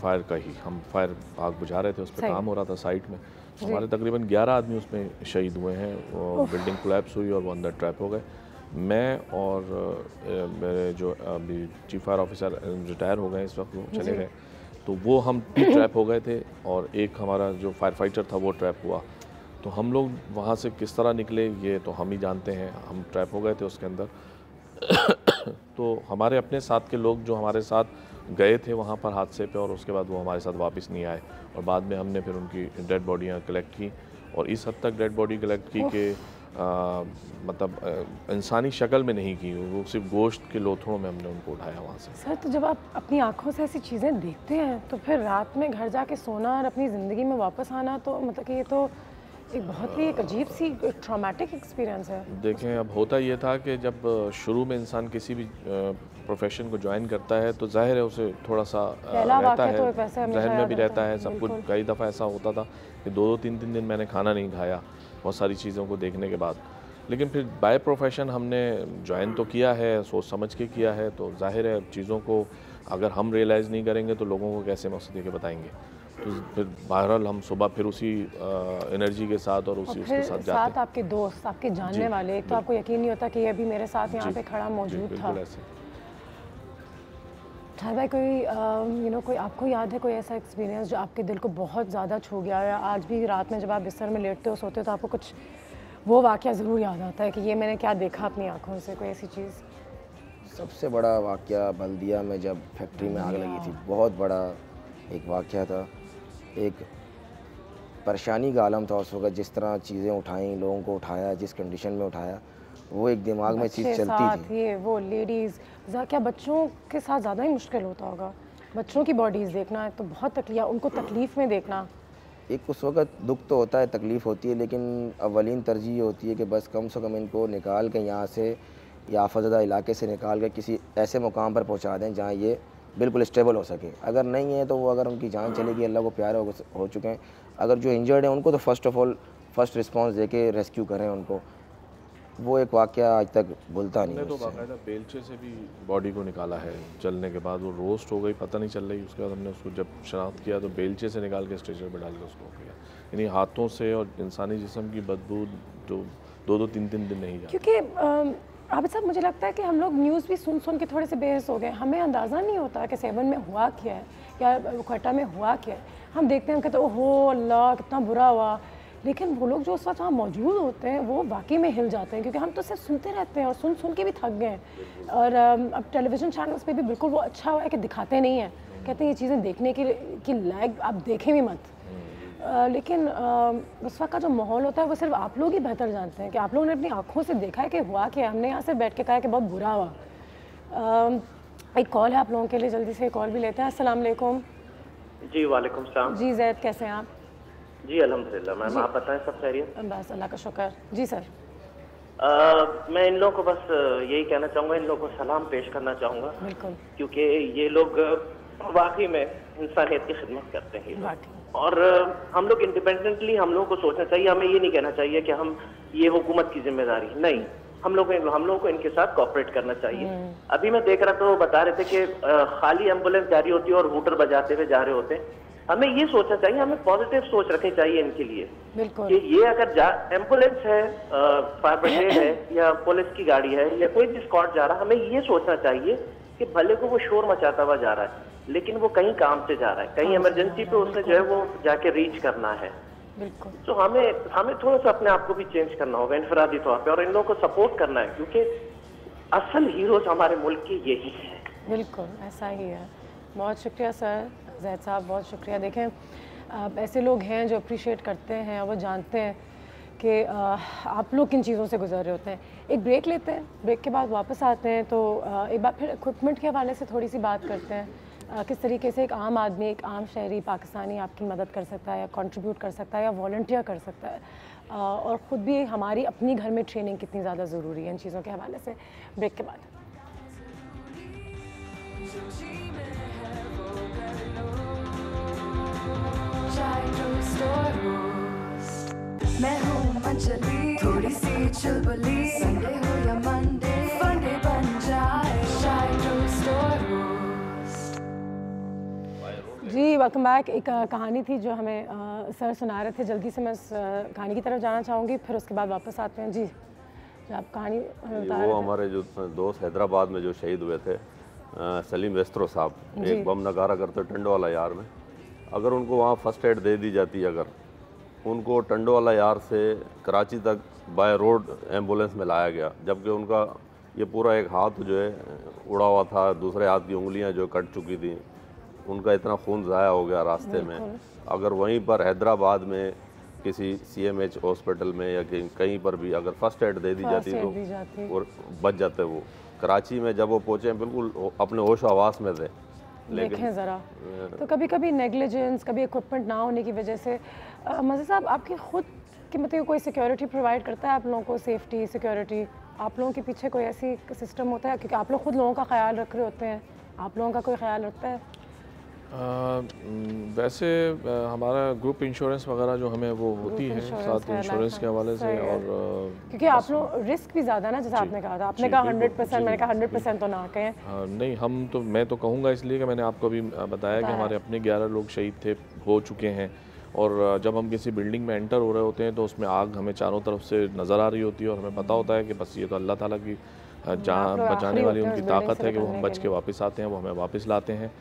I: फायर का ही। हम फायर आग बुझा रहे थे, उस पर काम हो रहा था साइट में। हमारे तकरीबन 11 आदमी उसमें शहीद हुए हैं। वो बिल्डिंग कोलैप्स हुई और वो अंदर ट्रैप हो गए। मैं और मेरे जो अभी चीफ फायर ऑफिसर रिटायर हो गए इस वक्त, वो चले गए, तो वो हम ट्रैप हो गए थे और एक हमारा जो फायर फाइटर था वो ट्रैप हुआ। तो हम लोग वहाँ से किस तरह निकले ये तो हम ही जानते हैं। हम ट्रैप हो गए थे उसके अंदर। तो हमारे अपने साथ के लोग जो हमारे साथ गए थे वहाँ पर हादसे पे, और उसके बाद वो हमारे साथ वापस नहीं आए, और बाद में हमने फिर उनकी डेड बॉडियाँ कलेक्ट की, और इस हद तक डेड बॉडी कलेक्ट की कि मतलब इंसानी शक्ल में नहीं की, वो सिर्फ गोश्त के लोथड़ों में हमने उनको उठाया वहाँ से।
B: सर, तो जब आप अपनी आंखों से ऐसी चीज़ें देखते हैं तो फिर रात में घर जाके सोना और अपनी ज़िंदगी में वापस आना, तो मतलब कि ये तो एक बहुत ही एक अजीब सी ट्रॉमेटिक एक्सपीरियंस है।
I: देखें, अब होता ये था कि जब शुरू में इंसान किसी भी प्रोफेशन को ज्वाइन करता है तो जाहिर है उसे थोड़ा सा रहता है,
B: तो
I: जहन में भी रहता है सब कुछ। कई दफ़ा ऐसा होता था कि 2-3 दिन मैंने खाना नहीं खाया बहुत सारी चीज़ों को देखने के बाद। लेकिन फिर बाय प्रोफेशन हमने ज्वाइन तो किया है, सोच समझ के किया है, तो जाहिर है चीज़ों को अगर हम रियलाइज़ नहीं करेंगे तो लोगों को कैसे मकसद के बताएंगे। तो फिर बहरहाल हम सुबह फिर उसी एनर्जी के साथ और उसी उसके साथ जाते हैं।
B: आपके दोस्त, आपके जानने वाले, तो आपको यकीन नहीं होता कि ये अभी मेरे साथ यहाँ पे खड़ा मौजूद था। शाहिद भाई, कोई कोई आपको याद है कोई ऐसा एक्सपीरियंस जो आपके दिल को बहुत ज़्यादा छू गया, या आज भी रात में जब आप बिस्तर में लेटते हो सोते हो तो आपको कुछ वो वाक़या ज़रूर याद आता है कि ये मैंने क्या देखा अपनी आँखों से, कोई ऐसी चीज़?
H: सबसे बड़ा वाक़या बल्दिया में जब फैक्ट्री में आग लगी थी, बहुत बड़ा एक वाक़या था। एक परेशानी का आलम था उस वक्त, जिस तरह चीज़ें उठाई, लोगों को उठाया, जिस कंडीशन में उठाया, वो एक दिमाग में चीज़ चलती थी।
B: ये वो लेडीज़, क्या बच्चों के साथ ज़्यादा ही मुश्किल होता होगा? बच्चों की बॉडीज़ देखना है तो बहुत तकलीफ, उनको तकलीफ़ में देखना।
H: एक उस वक्त दुख तो होता है, तकलीफ़ होती है, लेकिन अवलीन तरजीह होती है कि बस कम से कम इनको निकाल के यहाँ से या आफतज़दा इलाके से निकाल के किसी ऐसे मुकाम पर पहुँचा दें जहाँ ये बिल्कुल स्टेबल हो सके। अगर नहीं है तो वो, अगर उनकी जान चलेगी, अल्लाह को प्यारे हो चुके हैं, अगर जो इंजर्ड हैं उनको तो first of all first response देके रेस्क्यू करें उनको। वो एक वाक़या आज तक भूलता नहीं।
I: तो बाकायदा बेलचे से भी बॉडी को निकाला है, चलने के बाद वो रोस्ट हो गई, पता नहीं चल रही, उसके बाद हमने उसको जब शनाख्त किया तो बेलचे से निकाल के स्ट्रेचर पर डाल के उसको किया। यानी हाथों से और इंसानी जिस्म की बदबू जो 2-2 3-3 दिन नहीं जाती।
B: क्योंकि आबिद साहब, मुझे लगता है कि हम लोग न्यूज़ भी सुन के थोड़े से बेहस हो गए। हमें अंदाज़ा नहीं होता कि 7 में हुआ क्या है या क्वेटा में हुआ क्या है। हम देखते हैं, कहते ओहो अल्लाह कितना बुरा हुआ, लेकिन वो लोग जो उस वक्त वहाँ मौजूद होते हैं वो वाकई में हिल जाते हैं, क्योंकि हम तो सिर्फ सुनते रहते हैं और सुन के भी थक गए हैं। और अब टेलीविज़न चैनल्स पे भी बिल्कुल वो अच्छा हुआ है कि दिखाते नहीं हैं, कहते हैं ये चीज़ें देखने की लायक आप देखें भी मत। लेकिन उस वक्त का जो माहौल होता है वो सिर्फ आप लोग ही बेहतर जानते हैं कि आप लोगों ने अपनी आंखों से देखा है कि हुआ क्या। हमने यहाँ से बैठ के कहा है कि बहुत बुरा हुआ। एक कॉल है आप लोगों के लिए, जल्दी से कॉल भी लेते हैं। अस्सलाम वालेकुम।
L: जी वालेकुम सलाम।
B: जी जैद, कैसे हैं आप?
L: जी अल्हम्दुलिल्लाह मैम, आप बताएं सब खैरियत?
B: बस अल्लाह का शुक्र। जी सर।
L: मैं इन लोगों को बस यही कहना चाहूँगा, इन लोगों को सलाम पेश करना चाहूँगा,
B: बिल्कुल,
L: क्योंकि ये लोग वाकई में इंसानियत की खिदमत करते हैं। और हम लोग इंडिपेंडेंटली हम लोगों को सोचना चाहिए। हमें ये नहीं कहना चाहिए कि हम ये हुकूमत की जिम्मेदारी, नहीं, हम लोगों को इनके साथ कोऑपरेट करना चाहिए। अभी मैं देख रहा था, वो बता रहे थे कि खाली एम्बुलेंस जा रही होती है और हूटर बजाते हुए जा रहे होते हैं। हमें ये सोचना चाहिए, हमें पॉजिटिव सोच रखनी चाहिए इनके लिए कि ये अगर एम्बुलेंस है, फायर ब्रिगेड है या पुलिस की गाड़ी है या कोई भी स्क्वाड जा रहा है, हमें ये सोचना चाहिए कि भले को वो शोर मचाता हुआ जा रहा है, लेकिन वो कहीं काम से जा रहा है, कहीं इमरजेंसी पे उसने जो है वो जाके रीच करना है। तो हमें थोड़ा सा अपने आप को भी चेंज करना होगा इनफरादी तौर पे, और इन लोगों को सपोर्ट करना है, क्योंकि असल हीरोज हमारे मुल्क के यही है।
B: बिल्कुल ऐसा ही है। बहुत शुक्रिया सर, जैद साहब, बहुत शुक्रिया। देखें, ऐसे लोग हैं जो अप्रिशिएट करते हैं और वो जानते हैं कि आप लोग किन चीज़ों से गुजर रहे होते हैं। एक ब्रेक लेते हैं, ब्रेक के बाद वापस आते हैं तो एक बार फिर इक्विपमेंट के हवाले से थोड़ी सी बात करते हैं। किस तरीके से एक आम आदमी, एक आम शहरी पाकिस्तानी आपकी मदद कर सकता है या कंट्रीब्यूट कर सकता है या वॉलंटियर कर सकता है, और ख़ुद भी हमारी अपनी घर में ट्रेनिंग कितनी ज़्यादा ज़रूरी है इन चीज़ों के हवाले से। ब्रेक के बाद
A: मैं हूँ मंचली, थोड़ी सी चुलबुली, संडे हो या मंडे, फंडे बन जाए
B: जी। Welcome back. एक कहानी थी जो हमें सर सुना रहे थे, जल्दी से मैं उस कहानी की तरफ जाना चाहूँगी, फिर उसके बाद वापस आते हैं। जी, जो आप कहानी बता रहे थे।
J: वो हमारे जो दोस्त हैदराबाद में जो शहीद हुए थे, सलीम वेस्त्रो साहब, एक बम नगारा करते टंडोवाला यार में, अगर उनको वहाँ फर्स्ट एड दे दी जाती, अगर उनको टंडोवाला यार से कराची तक बाय रोड एम्बुलेंस में लाया गया, जबकि उनका ये पूरा एक हाथ जो है उड़ा हुआ था, दूसरे हाथ की उंगलियां जो कट चुकी थी, उनका इतना खून ज़ाया हो गया रास्ते में। अगर वहीं पर हैदराबाद में किसी CMH हॉस्पिटल में या कहीं पर भी अगर फर्स्ट एड दे दी जाती तो और बच जाते वो। कराची में जब वो पहुँचे बिल्कुल अपने होश आवास में थे।
B: देखें ज़रा, तो कभी कभी नेग्लिजेंस, कभी इक्विपमेंट ना होने की वजह से। मज़े साहब, आपकी खुद की मतलब कोई सिक्योरिटी प्रोवाइड करता है आप लोगों को, सेफ्टी सिक्योरिटी? आप लोगों के पीछे कोई ऐसी सिस्टम होता है, क्योंकि आप लोग खुद लोगों का ख्याल रख रहे होते हैं, आप लोगों का कोई ख्याल रखता है?
I: वैसे हमारा ग्रुप इंश्योरेंस वगैरह जो हमें वो होती है साथ इंश्योरेंस के हवाले से, और
B: क्योंकि आप लोग रिस्क भी ज़्यादा ना, जैसे आपने कहा था, आपने कहा 100%, मैंने कहा 100% तो ना कहें।
I: नहीं, हम तो, मैं तो कहूँगा इसलिए कि मैंने आपको अभी बताया कि हमारे अपने 11 लोग शहीद थे, हो चुके हैं, और जब हम किसी बिल्डिंग में एंटर हो रहे होते हैं तो उसमें आग हमें चारों तरफ से नज़र आ रही होती है, और हमें पता होता है कि बस ये तो अल्लाह ताला की जान बचाने वाली उनकी ताकत है कि वो हम बच के वापस आते हैं, वो हमें वापस लाते हैं।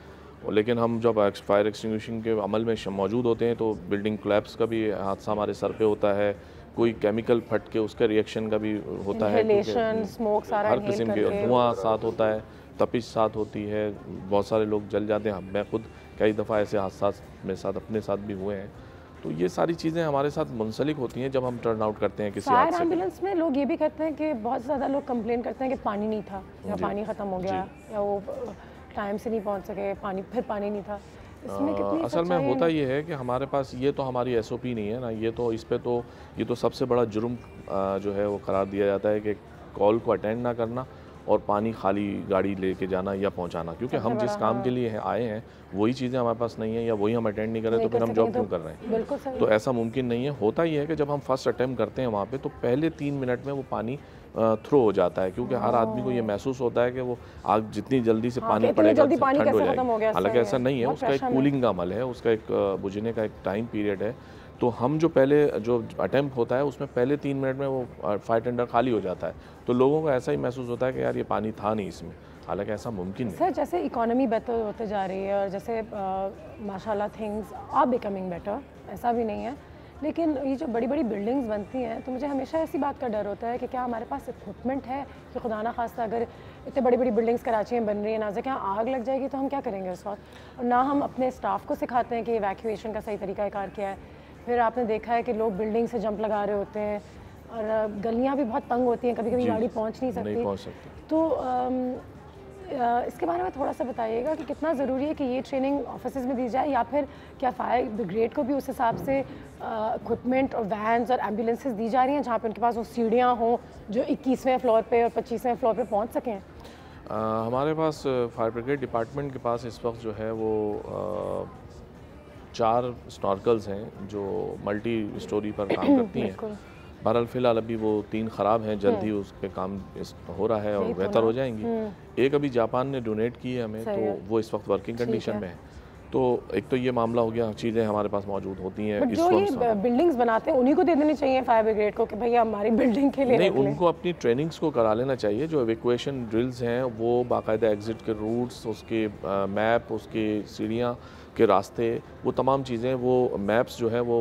I: लेकिन हम जब फायर एक्सटिंग्विशिंग के अमल में मौजूद होते हैं तो बिल्डिंग कोलैप्स का भी हादसा हमारे सर पे होता है, कोई केमिकल फट के उसका रिएक्शन का भी होता है,
B: स्मोक सारा
I: हर किस्म के धुआं साथ होता है, तपिश साथ होती है, बहुत सारे लोग जल जाते हैं। मैं खुद कई दफ़ा ऐसे हादसा मेरे साथ अपने साथ भी हुए हैं। तो ये सारी चीज़ें हमारे साथ मुंसलिक होती हैं जब हम टर्न आउट करते हैं किसी
B: फायर एम्बुलेंस में। लोग ये भी कहते हैं कि बहुत ज़्यादा लोग कंप्लेन करते हैं कि पानी नहीं था, या पानी ख़त्म हो गया, या वो टाइम से नहीं पहुंच सके, पानी नहीं था। इसमें कितनी
I: असल में होता ये है कि हमारे पास ये तो हमारी SOP नहीं है ना, ये तो इस पे तो ये तो सबसे बड़ा जुर्म जो है वो करार दिया जाता है कि कॉल को अटेंड ना करना और पानी खाली गाड़ी लेके जाना या पहुंचाना, क्योंकि हम जिस काम के लिए आए हैं वही चीज़ें हमारे पास नहीं है या वही हम अटेंड नहीं कर रहे, तो फिर हम जॉब क्यों कर रहे हैं? तो ऐसा मुमकिन नहीं है। होता ये है कि जब हम फर्स्ट अटैम्प्ट करते हैं वहाँ पे तो पहले 3 मिनट में वो पानी थ्रो हो जाता है, क्योंकि हर आदमी को ये महसूस होता है कि वो आग जितनी जल्दी से पानी पड़ेगा ठंड हो जाएगी। हालांकि ऐसा नहीं है, उसका एक कूलिंग का अमल है, उसका एक बुझने का एक टाइम पीरियड है। तो हम जो पहले जो अटैम्प्ट होता है उसमें पहले 3 मिनट में वो फायर टेंडर खाली हो जाता है, तो लोगों को ऐसा ही महसूस होता है कि यार ये पानी था नहीं इसमें, हालांकि ऐसा मुमकिन नहीं।
B: सर, जैसे इकोनॉमी बेहतर होते जा रही है और जैसे माशाल्लाह थिंग्स आर बिकमिंग बेटर, ऐसा भी नहीं है, लेकिन ये जो बड़ी बड़ी बिल्डिंग्स बनती हैं तो मुझे हमेशा ऐसी बात का डर होता है कि क्या हमारे पास इक्विपमेंट है कि खुदा ना खास्ता अगर इतने बड़ी बड़ी बिल्डिंग्स कराची में बन रही है ना, क्या आग लग जाएगी तो हम क्या करेंगे उस वक्त? और ना हम अपने स्टाफ को सिखाते हैं कि इवैक्यूएशन का सही तरीक़ाकार क्या है। फिर आपने देखा है कि लोग बिल्डिंग से जंप लगा रहे होते हैं और गलियाँ भी बहुत तंग होती हैं, कभी कभी गाड़ी पहुँच नहीं सकती। तो इसके बारे में थोड़ा सा बताइएगा कि कितना ज़रूरी है कि ये ट्रेनिंग ऑफिसेज में दी जाए, या फिर क्या फायर ब्रिगेड को भी उस हिसाब से इक्विपमेंट और वैन्स और एम्बुलेंसेस दी जा रही हैं जहाँ पे उनके पास वो सीढ़ियाँ हों जो 21वें फ्लोर पे और 25वें फ्लोर पे पहुँच सकें?
I: हमारे पास फायर ब्रिगेड डिपार्टमेंट के पास इस वक्त जो है वो 4 स्नॉर्कल्स हैं जो मल्टी स्टोरी पर काम करती हैं। बहरहाल फ़िलहाल अभी वो 3 ख़राब हैं, जल्द ही उस पर काम हो रहा है और बेहतर हो जाएंगी। एक अभी जापान ने डोनेट की है हमें, तो वो इस वक्त वर्किंग कंडीशन में है। तो एक तो ये मामला हो गया, चीज़ें हमारे पास मौजूद होती हैं।
B: जो ये बिल्डिंग्स बनाते हैं उन्हीं को दे देनी चाहिए फायर ब्रिगेड को कि भैया हमारी बिल्डिंग के लिए
I: नहीं, उनको अपनी ट्रेनिंग्स को करा लेना चाहिए। जो एवेक्यूएशन ड्रिल्स हैं वो बाकायदा एग्जिट के रूट्स, उसके मैप, उसके सीढ़ियाँ के रास्ते, वो तमाम चीज़ें, वो मैप्स जो है वो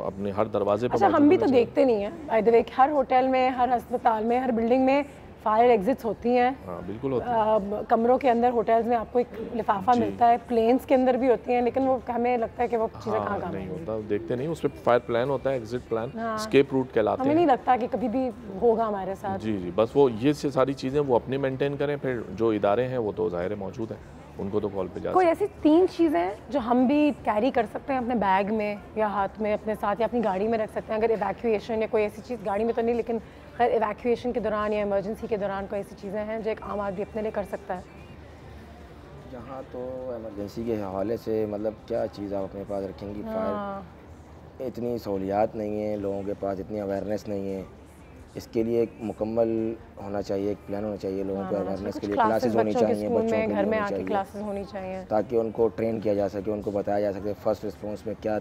I: अपने हर दरवाजे पर।
B: अच्छा, हम भी तो देखते नहीं हैं by the way, her hotel में, हर अस्पताल में, हर बिल्डिंग में फायर एग्जिट्स होती हैं।
I: हाँ, बिल्कुल होती हैं।
B: कमरों के अंदर होटल्स में आपको एक लिफाफा मिलता है, प्लेन्स के अंदर भी होती हैं, लेकिन वो हमें लगता है कि वो चीज़ें कहाँ काम
I: नहीं होता, देखते नहीं। उस पर फायर प्लान होता है, एग्जिट प्लान, एस्केप रूट कहलाते हैं।
B: हमें नहीं लगता कि कभी भी होगा हमारे साथ।
I: जी जी, बस वो ये सारी चीज़ें वो अपने मेंटेन करें, फिर जो इदारे हैं वो तो ज़ाहिर है मौजूद हैं, उनको तो कॉल पे जा।
B: कोई ऐसी 3 चीज़ें जो हम भी कैरी कर सकते हैं अपने बैग में या हाथ में अपने साथ या अपनी गाड़ी में रख सकते हैं अगर इवैक्यूएशन या कोई ऐसी चीज़, गाड़ी में तो नहीं लेकिन खैर इवैक्यूएशन के दौरान या इमरजेंसी के दौरान कोई ऐसी चीज़ें हैं जो एक आम आदमी अपने लिए कर सकता है?
H: यहाँ तो इमरजेंसी के हवाले से मतलब क्या चीज़ आप अपने पास रखेंगी? फायर इतनी सहूलियात नहीं है लोगों के पास, इतनी अवेयरनेस नहीं है। इसके लिए एक मुकम्मल होना चाहिए, एक प्लान होना चाहिए लोगों को अवेयरनेस के लिए। क्लासेस होनी चाहिए बच्चों के
B: घर में आके क्लासेस होनी चाहिए
H: ताकि उनको ट्रेन किया जा सके, उनको बताया जा सके फर्स्ट रिस्पॉन्स में क्या।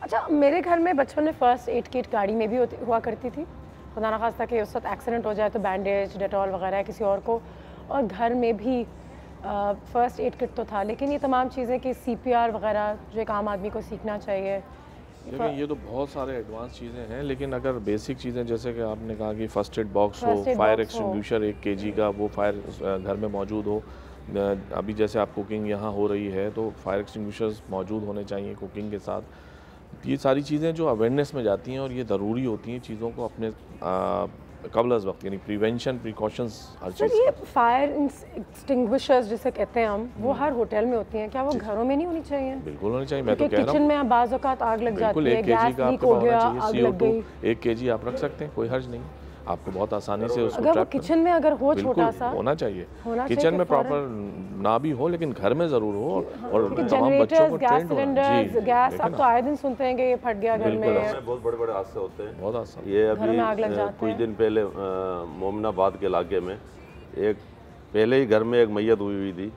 B: अच्छा, मेरे घर में बचपन में फर्स्ट एड किट गाड़ी में भी हुआ करती थी, खुदा ना खास्ता कि उस वक्त एक्सीडेंट हो जाए तो बैंडेज, डेटॉल वगैरह किसी और को, और घर में भी फ़र्स्ट एड किट तो था। लेकिन ये तमाम चीज़ें कि CPR वगैरह जो एक आम आदमी को सीखना चाहिए,
I: लेकिन ये तो बहुत सारे एडवांस चीज़ें हैं। लेकिन अगर बेसिक चीज़ें जैसे कि आपने कहा कि फ़र्स्ट एड बॉक्स हो, फायर एक्सटिंग्विशर 1 kg का वो फायर घर में मौजूद हो। अभी जैसे आप कुकिंग यहाँ हो रही है तो फायर एक्सटिंग्विशर्स मौजूद होने चाहिए कुकिंग के साथ। ये सारी चीज़ें जो अवेयरनेस में जाती हैं और ये ज़रूरी होती हैं चीज़ों को अपने कबल अज़ वक्त, यानी प्रिवेंशन प्रिकॉशंस हर चीज़।
B: ये फायर एक्सटिंग्विशर्स जिसे कहते हैं हम, वो हर होटल में होती हैं, क्या वो घरों में नहीं होनी चाहिए?
I: बिल्कुल होनी चाहिए। मैं तो कह रहा हूँ
B: किचन में बाज़ औक़ात आग लग जाती है,
I: 1 kg
B: गैस लीक हो गया, आग लग गई।
I: 1 kg आप रख सकते हैं, कोई हर्ज नहीं। आपको बहुत आसानी से उसको
B: अगर वो किचन में अगर हो छोटा सा
I: होना चाहिए, किचन में प्रॉपर ना भी हो लेकिन घर में जरूर हो। और तमाम बच्चों को
B: गैस सिलेंडर्स, गैस अब तो आए दिन सुनते हैं कि ये फट गया घर में,
J: बहुत बड़े बड़े हादसे होते हैं,
I: बहुत हादसा।
J: ये अभी कुछ दिन पहले मोमिनाबाद के इलाके में एक पहले ही घर में एक मैयत हुई थी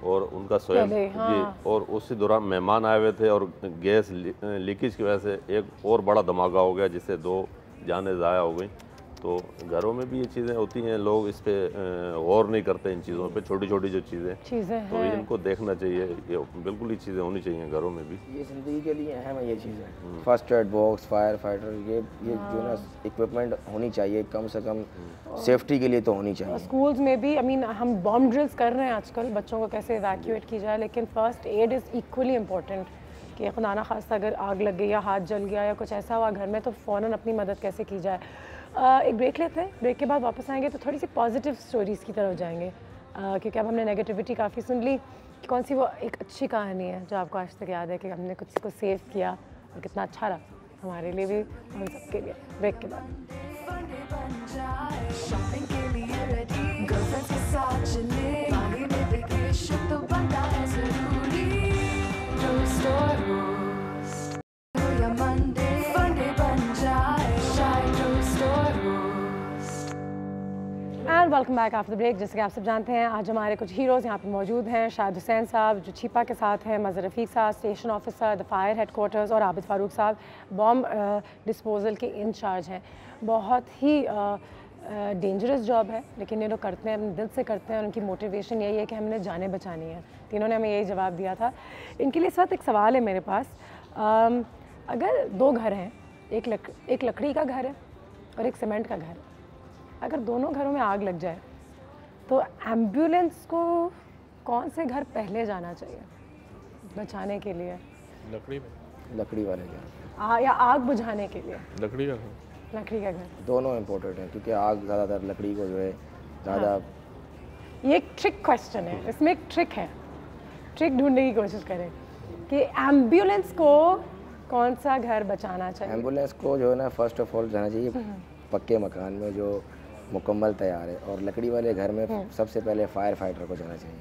J: और उनका स्वयं जी, और उसी दौरान मेहमान आए हुए थे और गैस लीकेज की वजह से एक और बड़ा धमाका हो गया जिससे 2 जानें ज़ाया हो गई। तो घरों में भी ये चीज़ें होती हैं, लोग इस पे गौर नहीं करते इन चीज़ों पे, छोटी छोटी जो चीज़ें तो इनको देखना चाहिए, ये बिल्कुल ही चीज़ें होनी चाहिए घरों में भी।
H: ये ज़िंदगी के लिए अहम है ये चीज़ें, first aid box, fire fighter, ये जो ना इक्विपमेंट होनी चाहिए, कम से कम सेफ्टी के लिए तो होनी चाहिए।
B: स्कूल्स में भी हम बॉम्ब ड्रिल्स कर रहे हैं आजकल, बच्चों को कैसे इवैक्यूएट की जाए, लेकिन first aid is equally important कि खुदा ना खास्ता अगर आग लग गई या हाथ जल गया या कुछ ऐसा हुआ घर में तो फ़ौरन अपनी मदद कैसे की जाए। एक ब्रेक लेते हैं, ब्रेक के बाद वापस आएंगे तो थोड़ी सी पॉजिटिव स्टोरीज़ की तरफ जाएंगे, क्योंकि अब हमने नेगेटिविटी काफ़ी सुन ली। कि कौन सी वो एक अच्छी कहानी है जो आपको आज तक याद है कि हमने कुछ को सेव किया और कितना अच्छा रहा हमारे लिए भी, हम सबके लिए। ब्रेक के बाद and welcome back after the break. जैसे कि आप सब जानते हैं आज हमारे कुछ हीरोज़ यहाँ पे मौजूद हैं। शाहिद हुसैन साहब जो छिपा के साथ हैं, मज़हर रफ़ीक साहब station officer the fire headquarters, और आबिद फ़ारूक साहब बॉम्ब डिस्पोजल के इंचार्ज हैं। बहुत ही डेंजरस जॉब है लेकिन ये लोग करते हैं, अपने दिल से करते हैं और उनकी मोटिवेशन यही है कि हमने जानें बचानी है। तीनों ने हमें यही जवाब दिया था। इनके लिए इस वक्त एक सवाल है मेरे पास, अगर 2 घर हैं, एक लकड़ी का घर है और एक सीमेंट का घर है, अगर दोनों घरों में आग लग जाए तो एम्बुलेंस को कौन से घर पहले जाना चाहिए बचाने के लिए?
H: लकड़ी वाले घर
B: या आग बुझाने के लिए?
I: लकड़ी का घर।
B: लकड़ी का घर, दोनों
H: इम्पोर्टेंट है क्योंकि आग ज़्यादातर लकड़ी को जो है ज़्यादा।
B: ये एक ट्रिक क्वेश्चन है, इसमें एक ट्रिक है, ट्रिक ढूंढने की कोशिश करें कि एम्बुलेंस को कौन सा घर बचाना चाहिए।
H: एम्बुलेंस को जो है ना फर्स्ट ऑफ ऑल जाना चाहिए पक्के मकान में जो मुकम्मल तैयार है, और लकड़ी वाले घर में सबसे पहले फायर फाइटर को जाना चाहिए।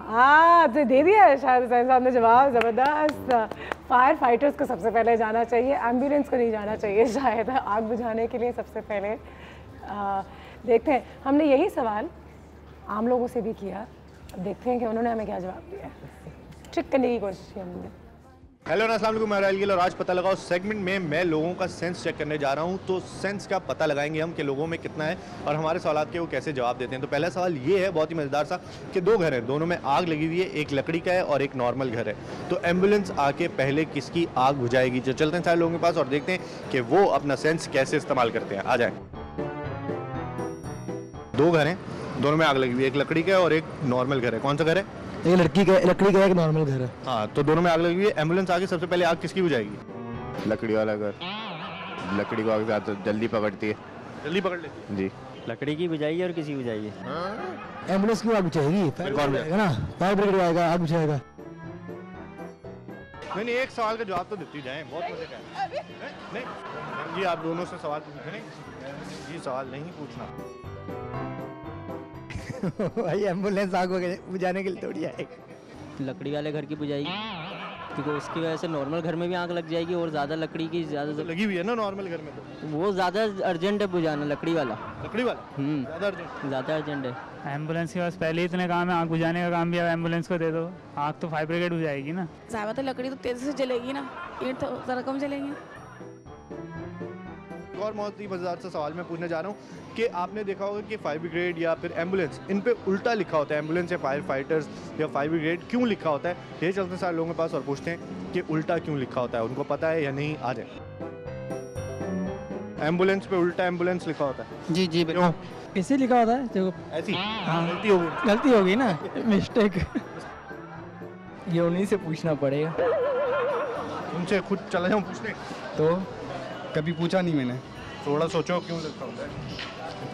B: हाँ तो दे दिया है शायद हुसैन साहब ने जवाब, ज़बरदस्त। फायर फाइटर्स को सबसे पहले जाना चाहिए, एम्बुलेंस को नहीं जाना चाहिए शायद आग बुझाने के लिए सबसे पहले। देखते हैं, हमने यही सवाल आम लोगों से भी किया, अब देखते हैं कि उन्होंने हमें क्या जवाब दिया। ट्रिक करने की कोशिश की हमने।
M: हेलो अस्सलाम वालेकुम, मैं राइल गिल और आज पता लगाओ सेगमेंट में मैं लोगों का सेंस चेक करने जा रहा हूं। तो सेंस का पता लगाएंगे हम कि लोगों में कितना है और हमारे सवाल के वो कैसे जवाब देते हैं। तो पहला सवाल ये है, बहुत ही मज़ेदार सा, कि 2 घर हैं, दोनों में आग लगी हुई है, एक लकड़ी का है और एक नॉर्मल घर है। तो एम्बुलेंस आके पहले किसकी आग बुझाएगी? जो चलते हैं सारे लोगों के पास और देखते हैं कि वो अपना सेंस कैसे इस्तेमाल करते हैं। आ जाए। 2 घर हैं, दोनों में आग लगी हुई है, एक लकड़ी का है और एक नॉर्मल घर है। कौन सा घर है?
N: एक लकड़ी का एक नॉर्मल घर है।
M: हाँ, तो दोनों में आग लगी हुई है, एम्बुलेंस आगे सबसे पहले आग किसकी बुझाएगी?
O: लकड़ी वाला घर। लकड़ी को आग ज़्यादा जल्दी पकड़ती है।
M: जल्दी पकड़ लेती है
O: जी।
P: लकड़ी की बुझाएगी और किसी बुझाएगी?
N: एम्बुलेंस की आग बुझाएगी, ना फायर ब्रिगेड आएगा, आग बुझाएगा।
M: नहीं, एक सवाल का जवाब तो देती जाए, बहुत मजे का है। नहीं जी, आप दोनों से सवाल पूछे नहीं जी, सवाल नहीं पूछना।
N: भाई एम्बुलेंस आग बुझाने के लिए थोड़ी आएगी।
P: लकड़ी वाले घर की बुझाएगी क्योंकि उसकी वजह से नॉर्मल घर में भी आग लग जाएगी और ज़्यादा लकड़ी की ज़्यादा
M: लगी हुई है ना नॉर्मल घर में, तो
P: वो ज़्यादा अर्जेंट है बुझाना। लकड़ी वाला
M: ज़्यादा
P: अर्जेंट है।
Q: एम्बुलेंस के पास पहले ही इतने काम है, आग बुझाने का काम भी अब एम्बुलेंस को दे दो, आग तो फायर ब्रिगेड बुझाएगी ना।
R: साहब तो लकड़ी तो तेज़ी से जलेगी ना, ईंट तो ज़रा कम जलेंगे।
M: और बहुत ही मज़ेदार सा सवाल मैं पूछने जा रहा हूँ कि आपने देखा होगा कि फायर ब्रिगेड या फिर एम्बुलेंस, इन पे उल्टा लिखा होता है। एम्बुलेंस या फायर फाइटर्स या फायर ब्रिगेड क्यों लिखा होता है? ये चलते सारे लोगों के पास और पूछते हैं कि उल्टा क्यों लिखा होता है, उनको पता है या नहीं? आ जाए। एम्बुलेंस पे उल्टा एम्बुलेंस लिखा होता है।
N: जी जी, क्यों कैसे लिखा होता है? जो
M: ऐसी
N: गलती होगी ना, मिस्टेक। ये उन्हीं से पूछना पड़ेगा।
M: उनसे खुद चला जाऊँ पूछने?
N: तो कभी पूछा नहीं मैंने।
M: थोड़ा सोचो क्यों लिखा होता है,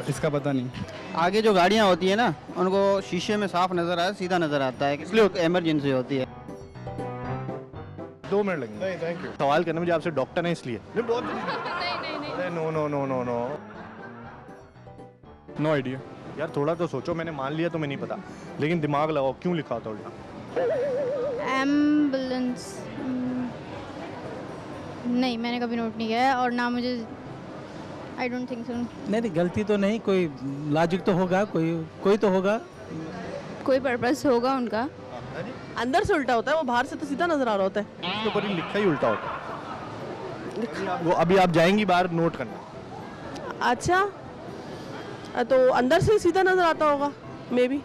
N: इसका पता नहीं।
S: आगे जो गाड़ियाँ होती है ना, उनको शीशे में साफ नजर आए, सीधा नजर आता है, इसलिए इमरजेंसी होती है।
M: 2 मिनट लगेंगे। नहीं, थैंक यू। सवाल करने मुझे आपसे डॉक्टर है इसलिए। No no no no no.
Q: No idea
M: यार थोड़ा तो सोचो, मैंने मान लिया तुम्हें नहीं पता, लेकिन दिमाग लगाओ, क्यों लिखा होता उल्टा?
T: एम्बुलेंस नहीं, मैंने कभी नोट नहीं किया है और ना मुझे, आई डोंट थिंक सो।
N: नहीं, गलती तो नहीं, कोई लॉजिक तो होगा, कोई तो होगा,
T: कोई पर्पस होगा उनका।
R: अंदर से उल्टा होता है, वो बाहर से तो सीधा नजर आ रहा होता है।
M: उसके ऊपर ही लिखा ही उल्टा होता है। वो अभी आप जाएंगी बाहर, नोट करना।
R: अच्छा, तो अंदर से सीधा नजर आता होगा मे बी।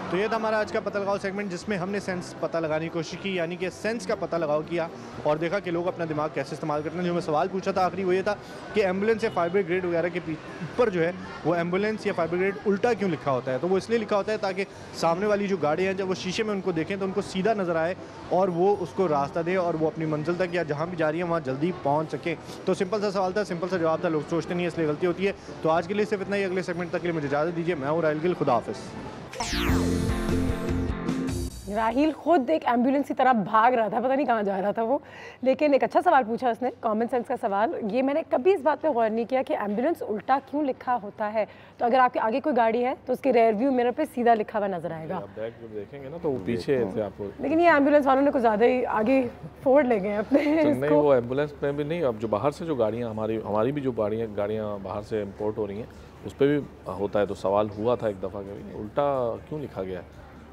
M: तो ये था हमारा आज का पता लगाओ सेगमेंट, जिसमें हमने सेंस पता लगाने की कोशिश की, यानी कि सेंस का पता लगाओ किया और देखा कि लोग अपना दिमाग कैसे इस्तेमाल करते हैं। जो मैं सवाल पूछा था आखिरी वो ये था कि एम्बुलेंस या फाइबर ग्रेड वगैरह के ऊपर जो है वो एम्बुलेंस या फाइबर ग्रेड उल्टा क्यों लिखा होता है। तो वो इसलिए लिखा होता है ताकि सामने वाली जो गाड़ियाँ हैं जब वो शीशे में उनको देखें तो उनको सीधा नज़र आए और वो उसको रास्ता दे और वो अपनी मंजिल तक या जहाँ भी जा रही है वहाँ जल्दी पहुँच सकें। तो सिंपल सा सवाल था, सिंपल सा जवाब था, लोग सोचते नहीं है इसलिए गलती होती है। तो आज के लिए सिर्फ इतना ही, अगले सेगमेंट तक के लिए मुझे इजाज़त दीजिए। मैं हूँ राहिल गिल, खुदा हाफिज़।
B: राहिल खुद एक एम्बुलेंस की तरह भाग रहा था, पता नहीं कहाँ जा रहा था वो, लेकिन एक अच्छा सवाल पूछा उसने, कॉमन सेंस का सवाल। ये मैंने कभी इस बात पे गौर नहीं किया कि एम्बुलेंस उल्टा क्यों लिखा होता है। तो अगर आपके आगे कोई गाड़ी है तो उसके रेयर व्यू मिरर पे सीधा लिखा हुआ नजर आएगा।
I: आप बैक जब देखेंगे ना तो वो पीछे थे आपको,
B: लेकिन ये एम्बुलेंस वालों ने कुछ ज़्यादा ही आगे फोड़ ले गए अपने
I: नहीं, वो एम्बुलेंस में भी नहीं, अब जो बाहर से जो गाड़ियाँ हमारी भी जो गाड़ियाँ बाहर से इम्पोर्ट हो रही हैं उस पर भी होता है। तो सवाल हुआ था एक दफ़ा कि उल्टा क्यों लिखा गया है,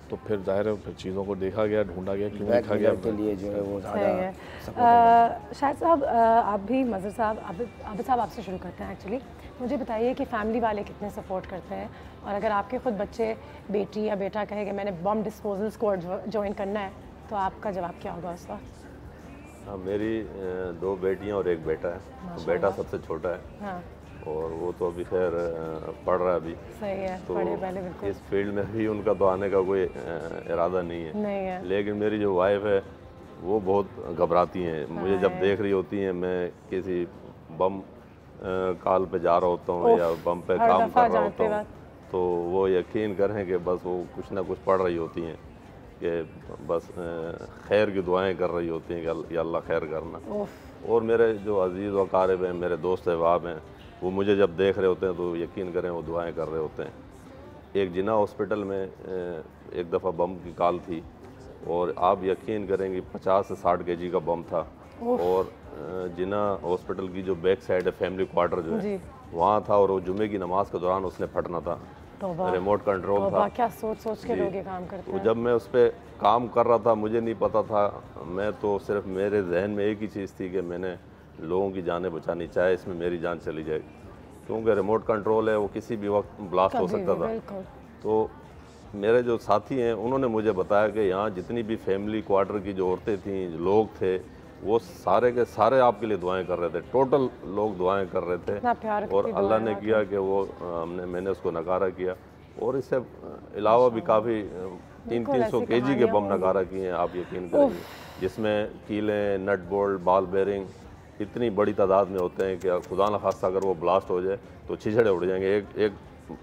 I: तो फिर जाहिर है फिर चीज़ों को देखा गया, ढूंढा गया क्यों लिखा गया
H: के लिए जो है वो ज़्यादा।
B: शाहिद साहब आप भी, मज़र साहब, आबिद साहब आपसे शुरू करते हैं। एक्चुअली मुझे बताइए कि फैमिली वाले कितने सपोर्ट करते हैं, और अगर आपके खुद बच्चे, बेटी या बेटा कहे कि मैंने बम डिस्पोजल स्क्वाड ज्वाइन करना है तो आपका जवाब क्या होगा उस वक्त?
J: मेरी 2 बेटियां और 1 बेटा है। तो बेटा सबसे छोटा है।
B: हाँ।
J: और वो तो अभी खैर पढ़ रहा है अभी।
B: सही है,
J: तो
B: पढ़े पहले बिल्कुल।
J: इस फील्ड में भी उनका तो आने का कोई इरादा नहीं है। लेकिन मेरी जो वाइफ है वो बहुत घबराती हैं। मुझे जब देख रही होती हैं, मैं किसी बम कॉल पे जा रहा होता हूँ या बम पे काम कर रहा होता हूँ, तो वो यकीन करें कि बस वो कुछ ना कुछ पढ़ रही होती हैं कि बस खैर की दुआएं कर रही होती हैं कि अल्लाह खैर करना। और मेरे जो अजीज़ व क़ारिब हैं, मेरे दोस्त अहबाब हैं, वो मुझे जब देख रहे होते हैं तो यकीन करें वो दुआएं कर रहे होते हैं। एक जिना हॉस्पिटल में एक दफ़ा बम की कॉल थी और आप यकीन करेंगे 50 से 60 केजी का बम था। और जिना हॉस्पिटल की जो बैक साइड है, फैमिली क्वार्टर जो है वहाँ था, और वो जुमे की नमाज के दौरान उसने फटना था। रिमोट कंट्रोल था।
B: क्या सोच के लोग ये काम करते हैं।
J: जब मैं उस पर काम कर रहा था मुझे नहीं पता था, मैं तो सिर्फ मेरे जहन में एक ही चीज़ थी कि मैंने लोगों की जानें बचानी, चाहे इसमें मेरी जान चली जाए, क्योंकि रिमोट कंट्रोल है, वो किसी भी वक्त ब्लास्ट हो सकता था। तो मेरे जो साथी हैं उन्होंने मुझे बताया कि यहाँ जितनी भी फैमिली क्वार्टर की जो औरतें थीं, लोग थे, वो सारे के सारे आपके लिए दुआएं कर रहे थे। टोटल लोग दुआएं कर रहे थे और अल्लाह ने किया कि वो मैंने उसको नकारा किया। और इससे अलावा भी काफ़ी 300 केजी के बम नकारा किए हैं, आप यकीन करेंगे, जिसमें कीलें, नट बोल्ट, बॉल बेरिंग इतनी बड़ी तादाद में होते हैं कि खुदा न खास्ता अगर वो ब्लास्ट हो जाए तो छिछड़े उड़ जाएंगे, एक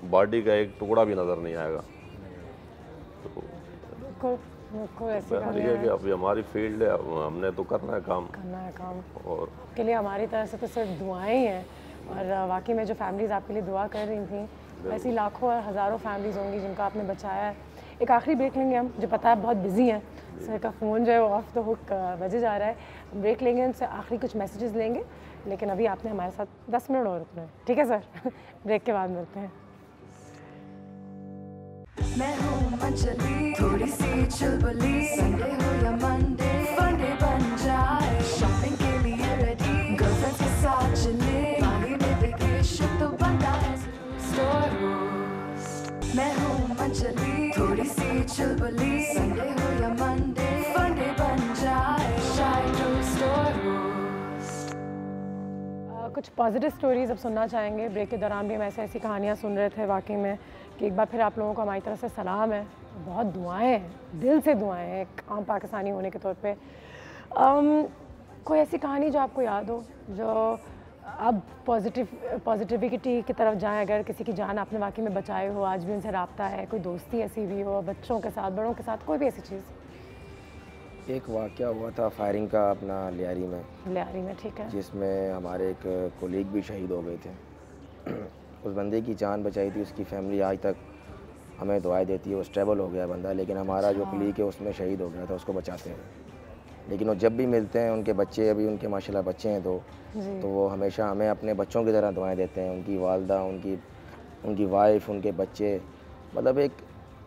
J: बॉडी का एक टुकड़ा भी नज़र नहीं आएगा। है कि अभी हमारी फील्ड है, हमने तो करना है काम और
B: के लिए हमारी तरफ से तो सिर्फ दुआएं ही हैं। और वाकई में जो फैमिलीज़ आपके लिए दुआ कर रही थी, ऐसी लाखों और हज़ारों फैमिलीज़ होंगी जिनका आपने बचाया है। एक आखिरी ब्रेक लेंगे हम, जो पता है बहुत बिजी हैं, सर का फ़ोन जो है वो ऑफ द हुक बजे जा रहा है। ब्रेक लेंगे, उनसे आखिरी कुछ मैसेजेस लेंगे, लेकिन अभी आपने हमारे साथ 10 मिनट और रुकना है, ठीक है सर? ब्रेक के बाद मिलते हैं।
A: मैं हूँ मंचली, थोड़ी सी चुलबुली, संडे हो या मंडे, फंडे बन जाए, शॉपिंग के लिए रेडी, गर्लफ्रेंड्स के साथ चले, बाली में वेकेशन तो बनना है स्टोर रोस्ट। मैं हूँ मंचली, थोड़ी सी चुलबुली, संडे हो या मंडे, फंडे बन जाए, शाय टू स्टोर रोस्ट।
B: कुछ पॉजिटिव स्टोरीज अब सुनना चाहेंगे। ब्रेक के दौरान भी हम ऐसी ऐसी कहानियाँ सुन रहे थे वाकई में कि एक बार फिर आप लोगों को हमारी तरफ से सलाम है, बहुत दुआएं हैं, दिल से दुआएं हैं एक आम पाकिस्तानी होने के तौर पे। कोई ऐसी कहानी जो आपको याद हो, जो अब पॉजिटिविटी की तरफ जाएं, अगर किसी की जान आपने वाकई में बचाए हो, आज भी उनसे रब्ता है, कोई दोस्ती ऐसी भी हो, बच्चों के साथ, बड़ों के साथ, कोई भी ऐसी चीज़?
H: एक वाक़या हुआ था फायरिंग का अपना लियारी में,
B: ठीक है,
H: जिसमें हमारे एक कोलीग भी शहीद हो गए थे। उस बंदे की जान बचाई थी, उसकी फैमिली आज तक हमें दुआएं देती है। वो स्टेबल हो गया बंदा, लेकिन हमारा जो क्लीक है उसमें शहीद हो गया था, उसको बचाते हैं। लेकिन वो जब भी मिलते हैं, उनके बच्चे अभी उनके माशाल्लाह बच्चे हैं तो वो हमेशा हमें अपने बच्चों की तरह दुआएं देते हैं। उनकी वालदा, उनकी वाइफ, उनके बच्चे, मतलब एक